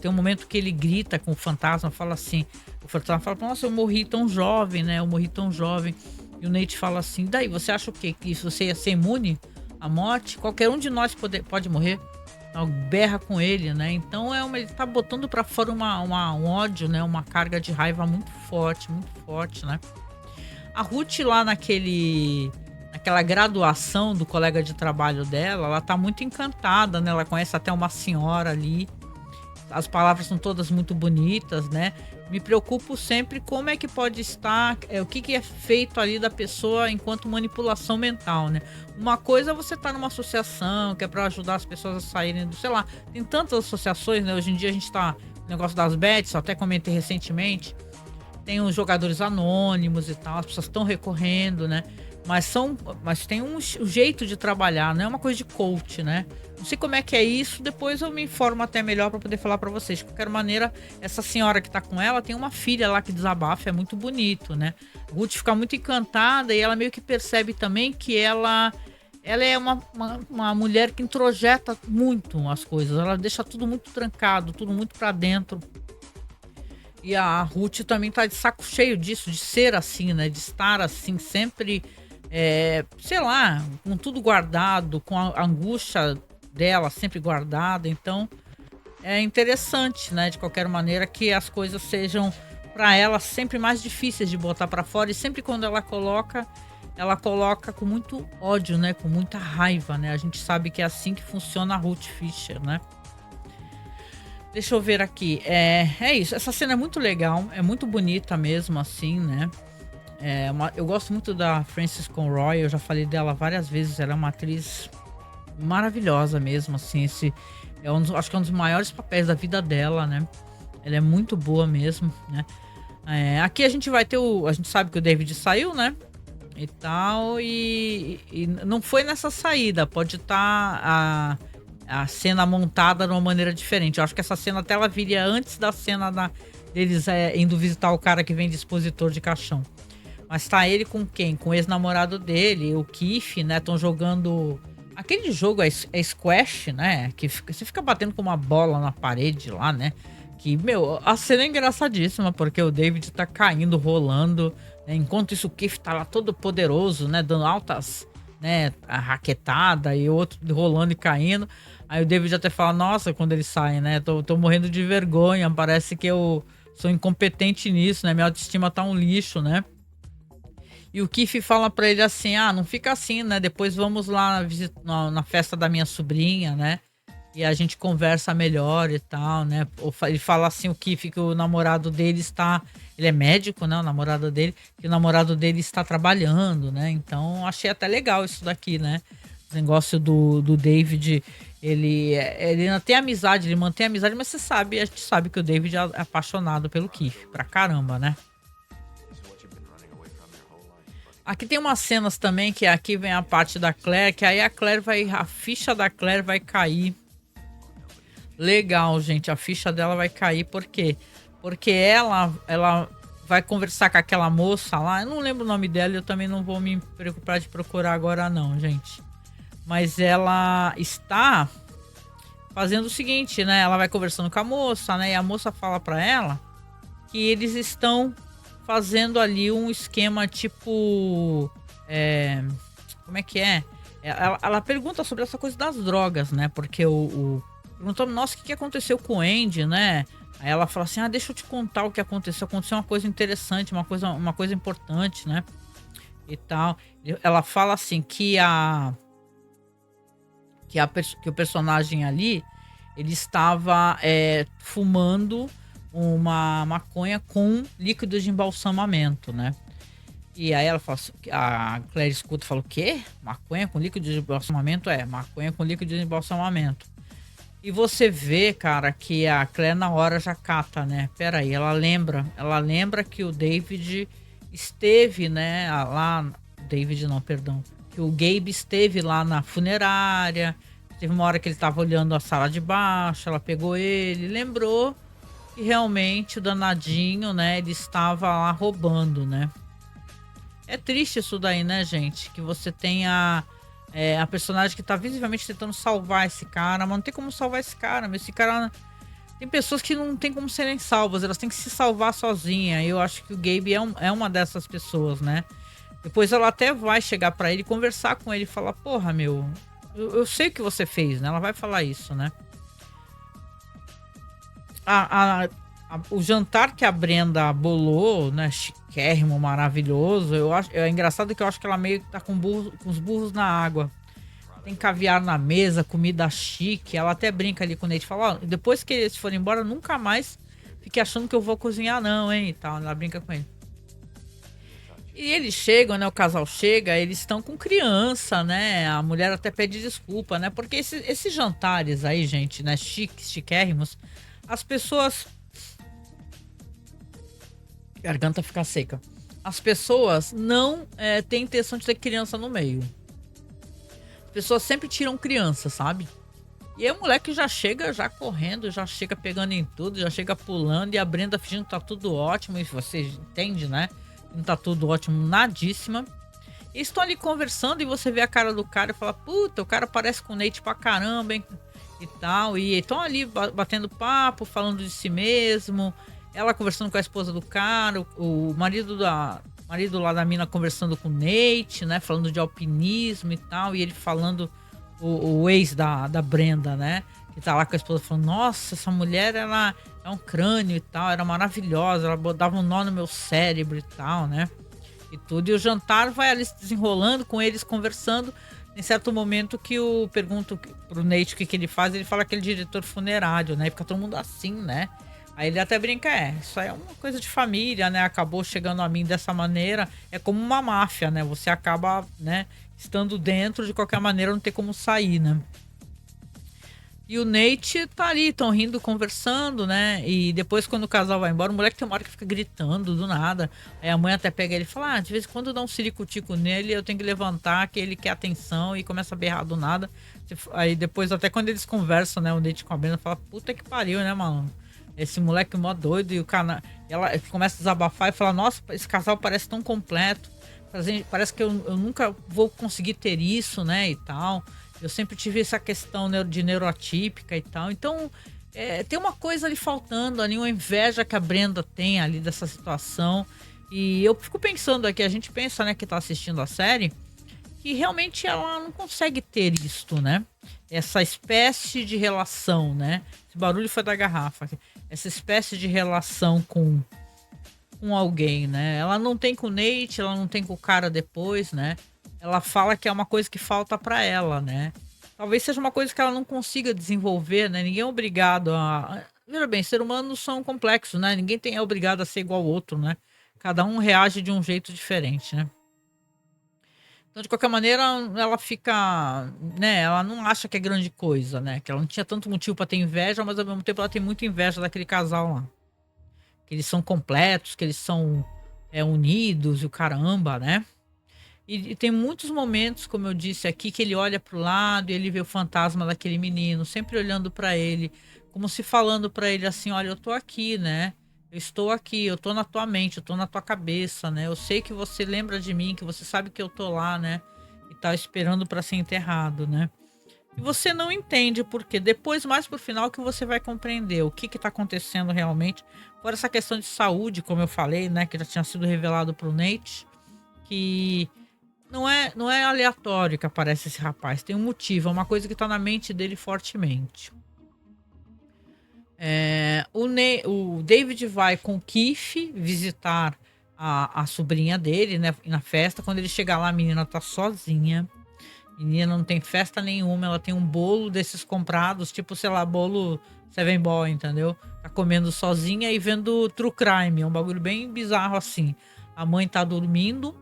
Tem um momento que ele grita com o fantasma, fala assim, o fantasma fala, nossa, eu morri tão jovem, né? Eu morri tão jovem. E o Nate fala assim, daí, você acha o quê? Que você ia ser imune à morte? Qualquer um de nós pode morrer. Berra com ele, né? Então ele tá botando pra fora um ódio, né? Uma carga de raiva muito forte, né? A Ruth lá naquela graduação do colega de trabalho dela, ela tá muito encantada, né? Ela conhece até uma senhora ali. as palavras são todas muito bonitas, né? Me preocupo sempre como é que pode estar, o que que é feito ali da pessoa enquanto manipulação mental, né? Uma coisa é você estar numa associação que é para ajudar as pessoas a saírem do, sei lá, tem tantas associações, né? Hoje em dia a gente tá no negócio das bets, eu até comentei recentemente, tem os jogadores anônimos e tal, as pessoas estão recorrendo, né? Mas tem um jeito de trabalhar, não é uma coisa de coach, né? Não sei como é que é isso, depois eu me informo até melhor para poder falar para vocês. De qualquer maneira, essa senhora que tá com ela tem uma filha lá que desabafa, é muito bonito, né? A Ruth fica muito encantada e ela meio que percebe também que ela é uma mulher que introjeta muito as coisas, ela deixa tudo muito trancado, tudo muito para dentro. E a Ruth também tá de saco cheio disso, de ser assim, né? De estar assim, sempre, sei lá, com tudo guardado, com a angústia dela sempre guardada. Então, é interessante, né? De qualquer maneira, que as coisas sejam para ela sempre mais difíceis de botar para fora. E sempre quando ela coloca com muito ódio, né? Com muita raiva, né? A gente sabe que é assim que funciona a Ruth Fischer, né? Deixa eu ver aqui. É isso. Essa cena é muito legal. É muito bonita mesmo, assim, né? Eu gosto muito da Frances Conroy. Eu já falei dela várias vezes. Ela é uma atriz maravilhosa mesmo, assim. Acho que é um dos maiores papéis da vida dela, né? Ela é muito boa mesmo, né? Aqui a gente vai ter a gente sabe que o David saiu, né? E tal. E não foi nessa saída. Pode estar a cena montada de uma maneira diferente. Eu acho que essa cena até ela viria antes da cena deles indo visitar o cara que vem de expositor de caixão. Mas tá ele com quem? Com o ex-namorado dele, o Keith, né? Estão jogando aquele jogo, Squash, né? Que você fica batendo com uma bola na parede lá, né? Que, meu, a cena é engraçadíssima, porque o David tá caindo, rolando, né? Enquanto isso o Keith tá lá todo poderoso, né? Dando altas, né? A raquetada e outro rolando e caindo. Aí o David até fala, nossa, quando ele sai, né? Tô morrendo de vergonha, parece que eu sou incompetente nisso, né? Minha autoestima tá um lixo, né? E o Keith fala pra ele assim, não fica assim, né? Depois vamos lá na festa da minha sobrinha, né? E a gente conversa melhor e tal, né? Ele fala assim, o Keith, que o namorado dele está... Ele é médico, né? O namorado dele. Que o namorado dele está trabalhando, né? Então, achei até legal isso daqui, né? O negócio do David... Ele ainda tem amizade, ele mantém amizade, mas a gente sabe que o David é apaixonado pelo Keith. Pra caramba, né? Aqui tem umas cenas também, que aqui vem a parte da Claire, que aí a ficha da Claire vai cair. Legal, gente, a ficha dela vai cair, por quê? Porque ela vai conversar com aquela moça lá, eu não lembro o nome dela, eu também não vou me preocupar de procurar agora não, gente. Mas ela está fazendo o seguinte, né? Ela vai conversando com a moça, né? E a moça fala pra ela que eles estão fazendo ali um esquema tipo... como é que é? Ela pergunta sobre essa coisa das drogas, né? Porque perguntou, nossa, o que aconteceu com o Andy, né? Aí ela fala assim, deixa eu te contar o que aconteceu. Aconteceu uma coisa interessante, uma coisa importante, né? E tal. Ela fala assim que o personagem ali, ele estava fumando uma maconha com líquido de embalsamamento, né? E aí ela fala assim, a Claire escuta e fala, o quê? Maconha com líquido de embalsamamento? Maconha com líquido de embalsamamento. E você vê, cara, que a Claire na hora já cata, né? Peraí, ela lembra que o David esteve, né, lá... David não, perdão. Que o Gabe esteve lá na funerária. Teve uma hora que ele tava olhando a sala de baixo, ela pegou ele, lembrou que realmente o danadinho, né, ele estava lá roubando, né? É triste isso daí, né, gente? Que você tem a personagem que tá visivelmente tentando salvar esse cara, mas não tem como salvar esse cara, mas esse cara... Tem pessoas que não tem como serem salvas, elas têm que se salvar sozinha. Eu acho que o Gabe é uma dessas pessoas, né? Depois ela até vai chegar pra ele, conversar com ele e falar, porra, meu, eu sei o que você fez, né? Ela vai falar isso, né? O jantar que a Brenda bolou, né? Chiquérrimo, maravilhoso. É engraçado que eu acho que ela meio que tá com os burros na água. tem caviar na mesa, comida chique. Ela até brinca ali com o Nate, fala, ó, depois que eles forem embora, nunca mais fique achando que eu vou cozinhar não, hein, e tal. Ela brinca com ele. E eles chegam, né? O casal chega, eles estão com criança, né? A mulher até pede desculpa, né? Porque esses jantares aí, gente, né? Chiques, chiquérrimos, as pessoas. Garganta fica seca. As pessoas não têm intenção de ter criança no meio. As pessoas sempre tiram criança, sabe? E aí o moleque já chega já correndo, já chega pegando em tudo, já chega pulando, e a Brenda fingindo que tá tudo ótimo, e você entende, né? Não tá tudo ótimo, nadíssima. E estão ali conversando e você vê a cara do cara e fala, puta, o cara parece com o Nate pra caramba, hein? E tal. E estão ali batendo papo, falando de si mesmo. Ela conversando com a esposa do cara, o marido lá da mina conversando com o Nate, né? Falando de alpinismo e tal. E ele falando, o ex da Brenda, né? Que tá lá com a esposa falando, nossa, essa mulher, ela é um crânio e tal, era maravilhosa, ela dava um nó no meu cérebro e tal, né? E tudo. E o jantar vai ali se desenrolando com eles conversando. Em certo momento que eu pergunto pro Nate o que ele faz, ele fala que ele é diretor funerário, né? E fica todo mundo assim, né? Aí ele até brinca, isso aí é uma coisa de família, né? Acabou chegando a mim dessa maneira. É como uma máfia, né? Você acaba, né, estando dentro, de qualquer maneira não tem como sair, né? E o Nate tá ali, tão rindo, conversando, né? E depois, quando o casal vai embora, o moleque tem uma hora que fica gritando do nada. Aí a mãe até pega ele e fala: de vez em quando dá um sirico-tico nele, eu tenho que levantar, que ele quer atenção, e começa a berrar do nada. Aí depois, até quando eles conversam, né? O Nate com a Brenda fala: puta que pariu, né, mano? Esse moleque mó doido. E o cara. Ela começa a desabafar e fala: nossa, esse casal parece tão completo. Parece que eu nunca vou conseguir ter isso, né? E tal. Eu sempre tive essa questão de neuroatípica e tal. Então, tem uma coisa ali faltando, ali, uma inveja que a Brenda tem ali dessa situação. E eu fico pensando aqui, a gente pensa, né, que tá assistindo a série, que realmente ela não consegue ter isto, né? Essa espécie de relação, né? Esse barulho foi da garrafa. Essa espécie de relação com alguém, né? Ela não tem com o Nate, ela não tem com o cara depois, né? Ela fala que é uma coisa que falta pra ela, né? Talvez seja uma coisa que ela não consiga desenvolver, né? Ninguém é obrigado a. Veja bem, seres humanos são complexos, né? Ninguém é obrigado a ser igual ao outro, né? Cada um reage de um jeito diferente, né? Então, de qualquer maneira, ela fica, né? Ela não acha que é grande coisa, né? Que ela não tinha tanto motivo pra ter inveja, mas ao mesmo tempo ela tem muita inveja daquele casal lá. Que eles são completos, que eles são unidos e o caramba, né? E tem muitos momentos, como eu disse aqui, que ele olha pro lado e ele vê o fantasma daquele menino, sempre olhando pra ele, como se falando pra ele assim: olha, eu tô aqui, né? Eu estou aqui, eu tô na tua mente, eu tô na tua cabeça, né? Eu sei que você lembra de mim, que você sabe que eu tô lá, né? E tá esperando pra ser enterrado, né? E você não entende porque depois, mais pro final, que você vai compreender o que tá acontecendo realmente. Por essa questão de saúde, como eu falei, né? Que já tinha sido revelado pro Nate, que não é aleatório que aparece esse rapaz, tem um motivo, é uma coisa que tá na mente dele fortemente. O David vai com o Keith visitar a sobrinha dele, né, na festa. Quando ele chega lá, a menina tá sozinha. A menina não tem festa nenhuma, ela tem um bolo desses comprados, tipo, sei lá, bolo Seven Boy, entendeu? Tá comendo sozinha e vendo True Crime, é um bagulho bem bizarro assim. A mãe tá dormindo.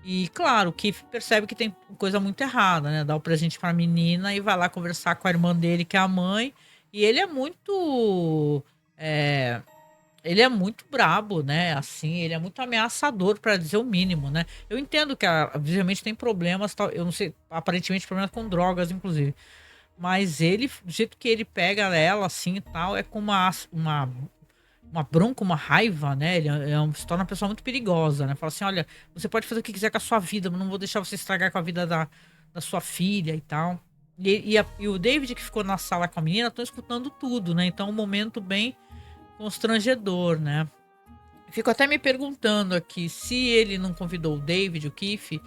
E claro, o Keith percebe que tem coisa muito errada, né? Dá o presente pra menina e vai lá conversar com a irmã dele, que é a mãe. E ele é muito. é, ele é muito brabo, né? Assim, ele é muito ameaçador, pra dizer o mínimo, né? Eu entendo que obviamente tem problemas, eu não sei, aparentemente problemas com drogas, inclusive. Mas ele, do jeito que ele pega ela, assim e tal, é com uma bronca, uma raiva, né? Ele se torna uma pessoa muito perigosa, né? Fala assim: olha, você pode fazer o que quiser com a sua vida, mas não vou deixar você estragar com a vida da sua filha e tal. E o David, que ficou na sala com a menina, estão escutando tudo, né? Então, um momento bem constrangedor, né? Fico até me perguntando aqui se ele não convidou o David, o Keith,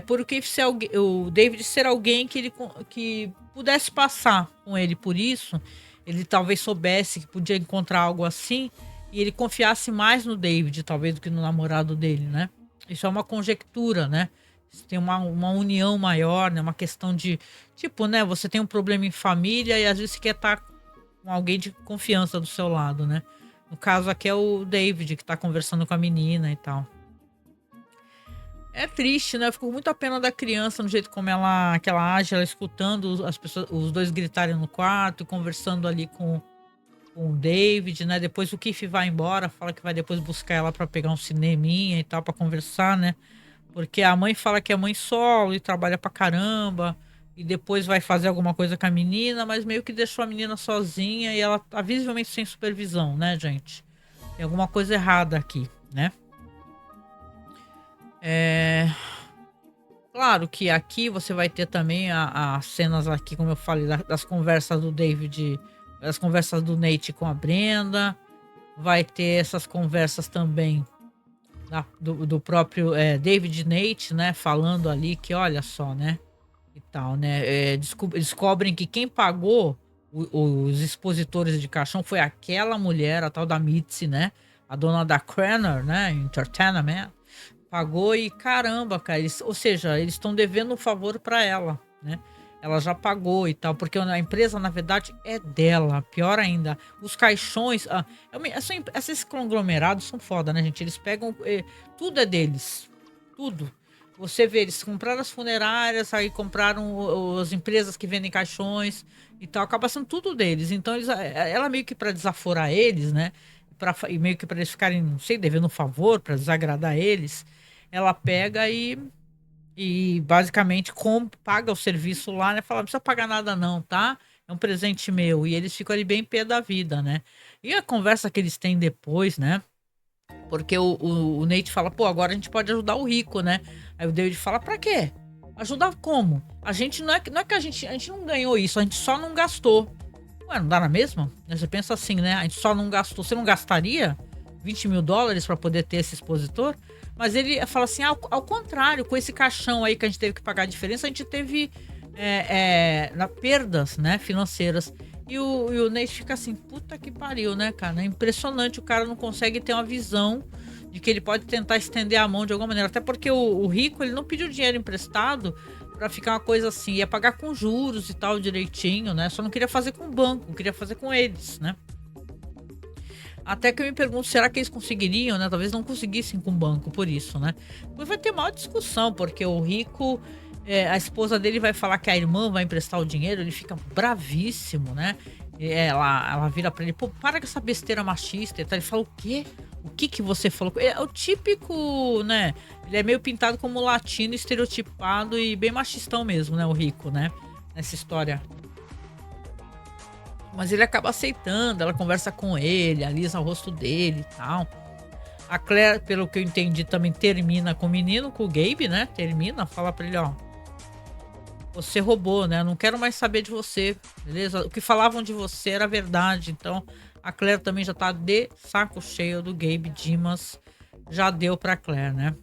por o Keith ser o David ser alguém que pudesse passar com ele por isso. Ele talvez soubesse que podia encontrar algo assim e ele confiasse mais no David, talvez, do que no namorado dele, né? Isso é uma conjectura, né? se tem uma união maior, né? Uma questão de, tipo, né? Você tem um problema em família e às vezes você quer estar com alguém de confiança do seu lado, né? No caso aqui é o David que tá conversando com a menina e tal. É triste, né? Eu fico muito a pena da criança no jeito como que ela age, ela escutando as pessoas, os dois gritarem no quarto, conversando ali com o David, né? Depois o Keith vai embora, fala que vai depois buscar ela pra pegar um cineminha e tal, pra conversar, né? Porque a mãe fala que é mãe solo e trabalha pra caramba, e depois vai fazer alguma coisa com a menina, mas meio que deixou a menina sozinha e ela tá visivelmente sem supervisão, né, gente? Tem alguma coisa errada aqui, né? É. Claro que aqui você vai ter também as cenas aqui, como eu falei, das conversas do David, das conversas do Nate com a Brenda. Vai ter essas conversas também do próprio David e Nate, né? Falando ali que, olha só, né? E tal, né? Descobrem que quem pagou os expositores de caixão foi aquela mulher, a tal da Mitzi, né? A dona da Cranor, né? Entertainment. Pagou e caramba, cara. Ou seja, eles estão devendo um favor para ela, né? Ela já pagou e tal, porque a empresa, na verdade, é dela. Pior ainda, os caixões. Esses conglomerados são foda, né, gente? Eles pegam. Tudo é deles. Tudo. Você vê, eles compraram as funerárias, aí compraram as empresas que vendem caixões e tal. Acaba sendo tudo deles. Então, ela meio que para desaforar eles, né? E meio que para eles ficarem, não sei, devendo um favor, para desagradar eles, ela pega e basicamente paga o serviço lá, né? Fala, não precisa pagar nada não, tá? É um presente meu. E eles ficam ali bem pé da vida, né? E a conversa que eles têm depois, né? Porque o Nate fala, pô, agora a gente pode ajudar o rico, né? Aí o David fala, pra quê? Ajudar como? A gente não é que a gente não ganhou isso, a gente só não gastou. Ué, não dá na mesma? Você pensa assim, né? A gente só não gastou. Você não gastaria $20 mil para poder ter esse expositor? Mas ele fala assim: ao contrário, com esse caixão aí que a gente teve que pagar a diferença, a gente teve perdas, né, financeiras. E o Nate fica assim: puta que pariu, né, cara? É impressionante. O cara não consegue ter uma visão de que ele pode tentar estender a mão de alguma maneira. Até porque o rico, ele não pediu dinheiro emprestado para ficar uma coisa assim, ia pagar com juros e tal direitinho, né? Só não queria fazer com o banco, queria fazer com eles, né? Até que eu me pergunto, será que eles conseguiriam, né? Talvez não conseguissem com o banco por isso, né? Depois vai ter maior discussão, porque o rico, a esposa dele vai falar que a irmã vai emprestar o dinheiro, ele fica bravíssimo, né? Ela vira pra ele, pô, para com essa besteira machista e tal. Ele fala, o quê? O que que você falou? É o típico, né? Ele é meio pintado como latino, estereotipado e bem machistão mesmo, né? O rico, né? Nessa história. Mas ele acaba aceitando, ela conversa com ele, alisa o rosto dele e tal. A Claire, pelo que eu entendi, também termina com o menino, com o Gabe, né? Termina, fala pra ele, ó. Você roubou, né? Eu não quero mais saber de você, beleza? O que falavam de você era verdade. Então, a Claire também já tá de saco cheio do Gabe Dimas. Já deu pra Claire, né?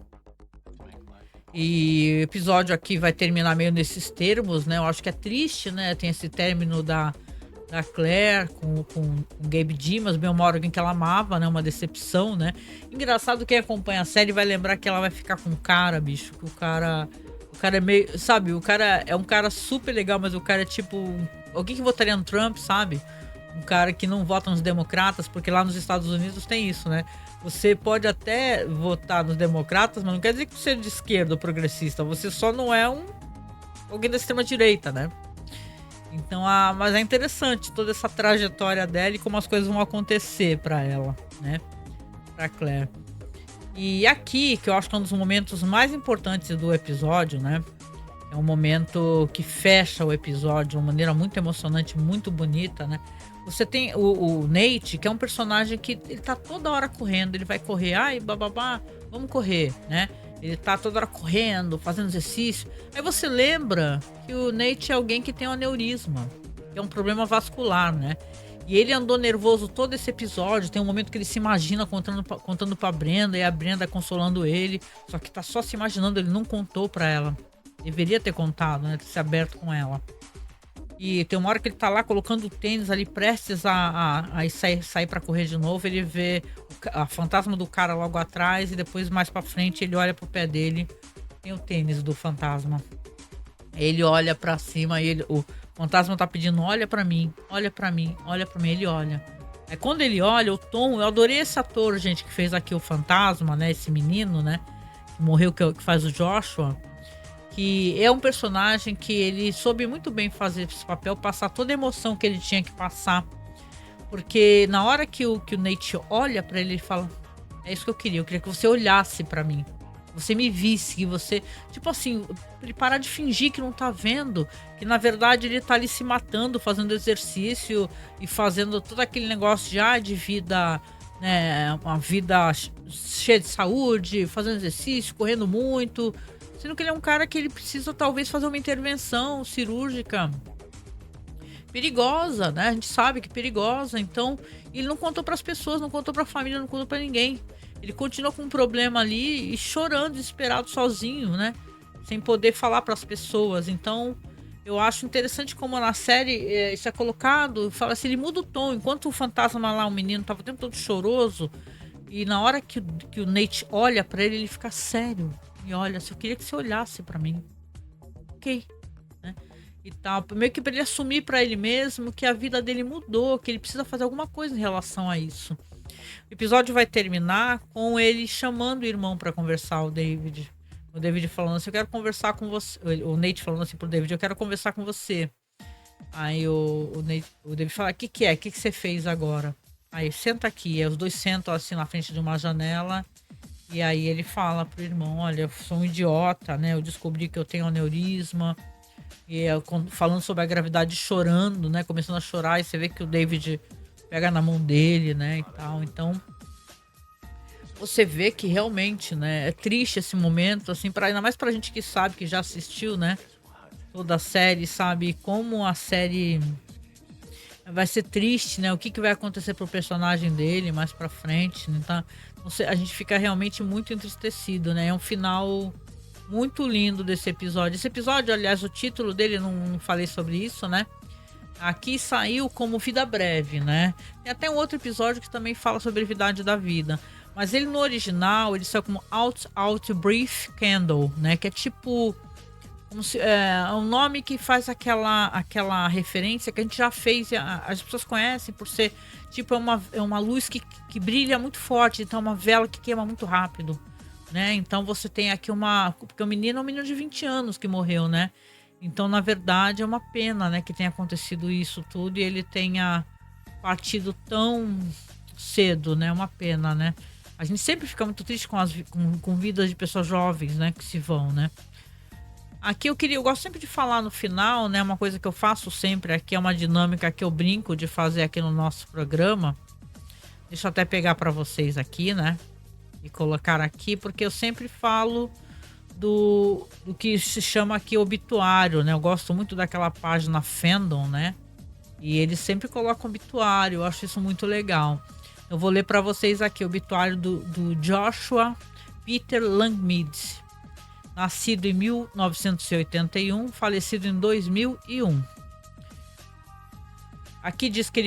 E o episódio aqui vai terminar meio nesses termos, né? Eu acho que é triste, né? Tem esse término da Claire com o Gabe Dimas, bem uma hora alguém que ela amava, né? Uma decepção, né? Engraçado, quem acompanha a série vai lembrar que ela vai ficar com o cara, bicho. Que o cara é meio. Sabe, o cara é um cara super legal, mas o cara é tipo. Alguém que votaria no Trump, sabe? Um cara que não vota nos democratas, porque lá nos Estados Unidos tem isso, né? Você pode até votar nos democratas, mas não quer dizer que você é de esquerda ou progressista. Você só não é alguém da extrema-direita, né? Então, mas é interessante toda essa trajetória dela e como as coisas vão acontecer pra ela, né? Pra Claire. E aqui, que eu acho que é um dos momentos mais importantes do episódio, né? É um momento que fecha o episódio de uma maneira muito emocionante, muito bonita, né? Você tem o Nate, que é um personagem que ele tá toda hora correndo, ele vai correr, ai, bababá, vamos correr, né? Ele tá toda hora correndo, fazendo exercício. Aí você lembra que o Nate é alguém que tem um aneurisma, que é um problema vascular, né? E ele andou nervoso todo esse episódio. Tem um momento que ele se imagina contando pra Brenda e a Brenda consolando ele. Só que tá só se imaginando, ele não contou pra ela. Deveria ter contado, né? Ter se aberto com ela. E tem uma hora que ele tá lá colocando o tênis ali, prestes a sair pra correr de novo. Ele vê a fantasma do cara logo atrás e depois mais pra frente ele olha pro pé dele tem o tênis do fantasma. Ele olha pra cima e o fantasma tá pedindo, olha pra mim, olha pra mim, olha pra mim, ele olha. Aí quando ele olha, o Tom, eu adorei esse ator, gente, que fez aqui o fantasma, né, esse menino, né, que morreu, que faz o Joshua, que é um personagem que ele soube muito bem fazer esse papel, passar toda a emoção que ele tinha que passar, porque na hora que o Nate olha pra ele, ele fala, é isso que eu queria que você olhasse pra mim. Você me visse, que você. Tipo assim, ele parar de fingir que não tá vendo. Que na verdade ele tá ali se matando, fazendo exercício e fazendo todo aquele negócio já de vida, né? Uma vida cheia de saúde, fazendo exercício, correndo muito. Sendo que ele é um cara que ele precisa talvez fazer uma intervenção cirúrgica perigosa, né? A gente sabe que é perigosa. Então, ele não contou para as pessoas, não contou para a família, não contou para ninguém. Ele continua com um problema ali e chorando, desesperado, sozinho, né? Sem poder falar para as pessoas. Então, eu acho interessante como na série isso é colocado. Fala assim, ele muda o tom. Enquanto o fantasma lá, o menino, tava o tempo todo choroso. E na hora que o Nate olha para ele, ele fica sério. E olha, eu queria que você olhasse para mim. Ok. Né? E tal. Meio que para ele assumir para ele mesmo que a vida dele mudou, que ele precisa fazer alguma coisa em relação a isso. O episódio vai terminar com ele chamando o irmão para conversar, o David. O David falando assim, eu quero conversar com você. O Nate falando assim pro David, eu quero conversar com você. Aí o David fala, o que é? O que você fez agora? Aí, senta aqui. Aí os dois sentam assim na frente de uma janela. E aí ele fala pro irmão, olha, eu sou um idiota, né? Eu descobri que eu tenho aneurisma. E falando sobre a gravidade, chorando, né? Começando a chorar. E você vê que o David pega na mão dele, né, e tal. Então, você vê que realmente, né, é triste esse momento, assim, ainda mais pra gente que sabe, que já assistiu, né, toda a série, sabe como a série vai ser triste, né, o que vai acontecer pro personagem dele mais pra frente, né, tá? A gente fica realmente muito entristecido, né, é um final muito lindo desse episódio. Esse episódio, aliás, o título dele, não falei sobre isso, né, aqui saiu como Vida Breve, né? Tem até um outro episódio que também fala sobre a brevidade da vida. Mas ele no original, ele saiu como Out Brief Candle, né? Que é tipo... é um nome que faz aquela referência que a gente já fez. As pessoas conhecem por ser... Tipo, é uma luz que brilha muito forte. Então, é uma vela que queima muito rápido, né? Então, você tem aqui porque o menino é um menino de 20 anos que morreu, né? Então, na verdade, é uma pena, né, que tenha acontecido isso tudo e ele tenha partido tão cedo, né? Uma pena, né? A gente sempre fica muito triste com vidas de pessoas jovens, né, que se vão, né? Aqui eu gosto sempre de falar no final, né? Uma coisa que eu faço sempre aqui, é uma dinâmica que eu brinco de fazer aqui no nosso programa. Deixa eu até pegar para vocês aqui, né? E colocar aqui, porque eu sempre falo do que se chama aqui obituário, né? Eu gosto muito daquela página Fandom, né? E eles sempre colocam obituário, eu acho isso muito legal. Eu vou ler para vocês aqui o obituário do Joshua Peter Langmead, nascido em 1981, falecido em 2001. Aqui diz que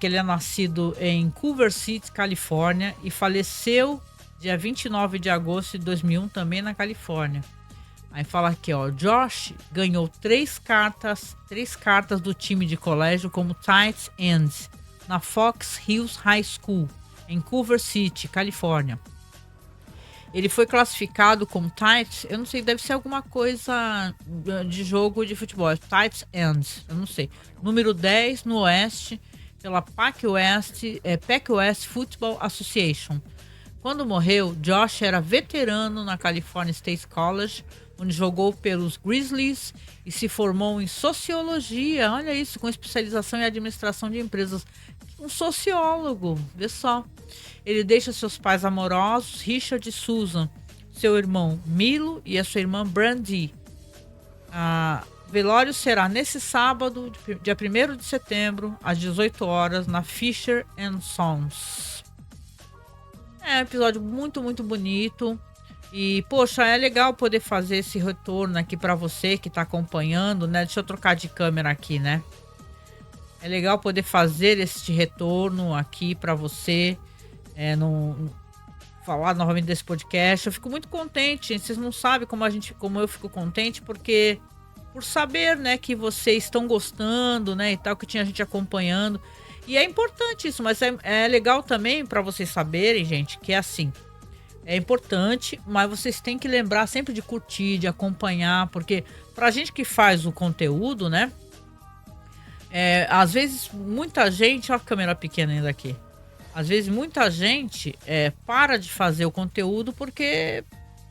ele é nascido em Culver City, Califórnia, e faleceu dia 29 de agosto de 2001, também na Califórnia. Aí fala aqui, ó, Josh ganhou 3 cartas do time de colégio como tight ends na Fox Hills High School, em Culver City, Califórnia. Ele foi classificado como tight, eu não sei, deve ser alguma coisa de jogo de futebol, tight ends, eu não sei. Número 10 no Oeste, pela Pac West Football Association. Quando morreu, Josh era veterano na California State College, onde jogou pelos Grizzlies e se formou em sociologia. Olha isso, com especialização em administração de empresas. Um sociólogo, vê só. Ele deixa seus pais amorosos, Richard e Susan, seu irmão Milo e a sua irmã Brandy. O velório será nesse sábado, dia 1º de setembro, às 18 horas, na Fisher & Sons. É um episódio muito, muito bonito. E, poxa, é legal poder fazer esse retorno aqui pra você que tá acompanhando, né? Deixa eu trocar de câmera aqui, né? É legal poder fazer este retorno aqui pra você. falar novamente desse podcast. Eu fico muito contente, gente. Vocês não sabem como eu fico contente, porque por saber, né, que vocês estão gostando, né, e tal, que tinha gente acompanhando. E é importante isso, mas é legal também para vocês saberem, gente, que é assim. É importante, mas vocês têm que lembrar sempre de curtir, de acompanhar, porque pra gente que faz o conteúdo, né? Às vezes muita gente, ó a câmera pequena ainda aqui. Às vezes muita gente para de fazer o conteúdo porque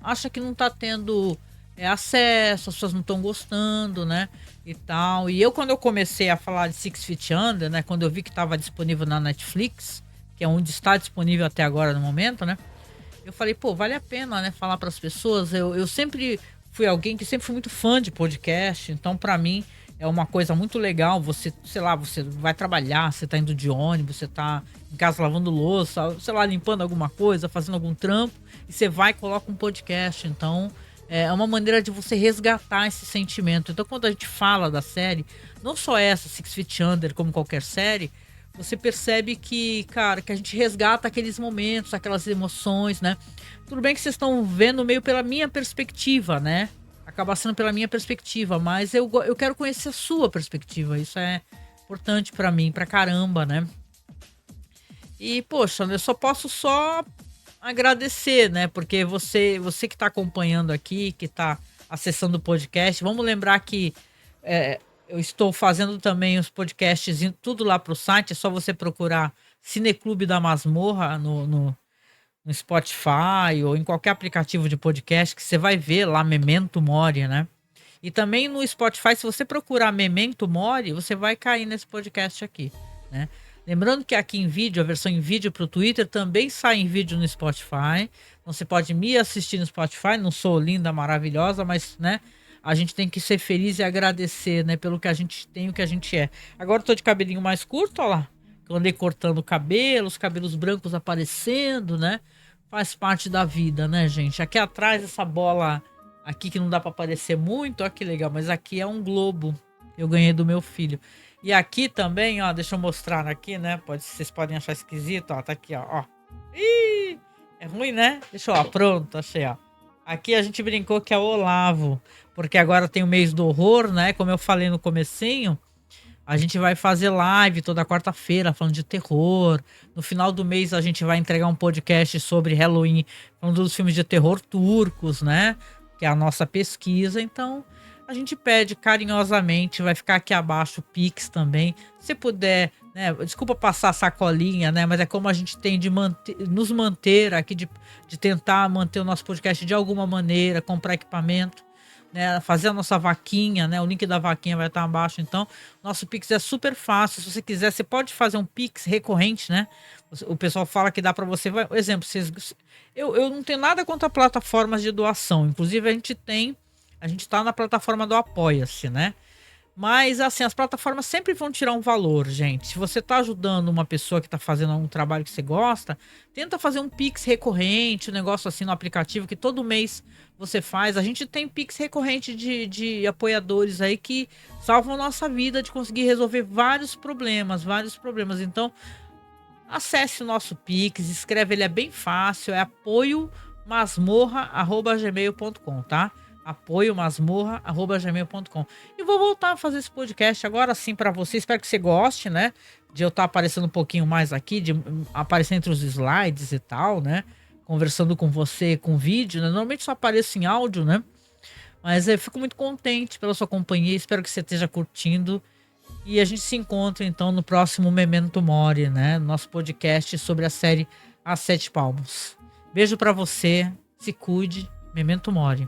acha que não tá tendo acesso, as pessoas não estão gostando, né? E tal. E quando eu comecei a falar de Six Feet Under, né? Quando eu vi que estava disponível na Netflix, que é onde está disponível até agora no momento, né? Eu falei, pô, vale a pena, né, falar para as pessoas. Eu sempre fui alguém que sempre fui muito fã de podcast, então para mim é uma coisa muito legal. Você, sei lá, você vai trabalhar, você tá indo de ônibus, você tá em casa lavando louça, sei lá, limpando alguma coisa, fazendo algum trampo, e você vai e coloca um podcast. Então é uma maneira de você resgatar esse sentimento. Então quando a gente fala da série, não só essa, Six Feet Under, como qualquer série, você percebe que, cara, que a gente resgata aqueles momentos, aquelas emoções, né? Tudo bem que vocês estão vendo meio pela minha perspectiva, né? Acaba sendo pela minha perspectiva, mas eu quero conhecer a sua perspectiva. Isso é importante pra mim, pra caramba, né? E, poxa, eu só posso agradecer, né? Porque você que tá acompanhando aqui, que tá acessando o podcast, vamos lembrar que eu estou fazendo também os podcasts, tudo lá pro site. É só você procurar Cineclube da Masmorra no Spotify ou em qualquer aplicativo de podcast que você vai ver lá Memento Mori, né? E também no Spotify, se você procurar Memento Mori, você vai cair nesse podcast aqui, né? Lembrando que aqui em vídeo, a versão em vídeo para o Twitter também sai em vídeo no Spotify. Então você pode me assistir no Spotify. Não sou linda, maravilhosa, mas, né? A gente tem que ser feliz e agradecer, né? Pelo que a gente tem, o que a gente é. Agora eu tô de cabelinho mais curto, ó lá. Eu andei cortando o cabelo, os cabelos brancos aparecendo, né? Faz parte da vida, né, gente? Aqui atrás, essa bola aqui que não dá pra aparecer muito, ó que legal. Mas aqui é um globo. Eu ganhei do meu filho. E aqui também, ó, deixa eu mostrar aqui, né? Vocês podem achar esquisito, ó. Tá aqui, ó. Ih, é ruim, né? Deixa eu, ó, pronto, achei, ó. Aqui a gente brincou que é o Olavo, porque agora tem o mês do horror, né? Como eu falei no comecinho, a gente vai fazer live toda quarta-feira falando de terror. No final do mês a gente vai entregar um podcast sobre Halloween, falando dos filmes de terror turcos, né? Que é a nossa pesquisa. Então a gente pede carinhosamente, vai ficar aqui abaixo o Pix também. Se puder, né? Desculpa passar a sacolinha, né? Mas é como a gente tem de nos manter aqui, de tentar manter o nosso podcast de alguma maneira, comprar equipamento, né? Fazer a nossa vaquinha, né? O link da vaquinha vai estar abaixo. Então, nosso Pix é super fácil. Se você quiser, você pode fazer um Pix recorrente, né? O pessoal fala que dá para você. Exemplo, eu não tenho nada contra plataformas de doação. Inclusive, a gente tá na plataforma do Apoia-se, né? Mas, assim, as plataformas sempre vão tirar um valor, gente. Se você tá ajudando uma pessoa que tá fazendo um trabalho que você gosta, tenta fazer um Pix recorrente, um negócio assim no aplicativo que todo mês você faz. A gente tem Pix recorrente de apoiadores aí que salvam a nossa vida de conseguir resolver vários problemas, vários problemas. Então, acesse o nosso Pix, escreve, ele é bem fácil, é apoiomasmorra@gmail.com, tá? apoiomasmorra@gmail.com. E vou voltar a fazer esse podcast agora sim para você. Espero que você goste, né? De eu estar aparecendo um pouquinho mais aqui, de aparecer entre os slides e tal, né? Conversando com você com vídeo, né? Normalmente só apareço em áudio, né? Mas eu fico muito contente pela sua companhia. Espero que você esteja curtindo. E a gente se encontra então no próximo Memento Mori, né? Nosso podcast sobre a série As Sete Palmos. Beijo para você. Se cuide. Memento Mori.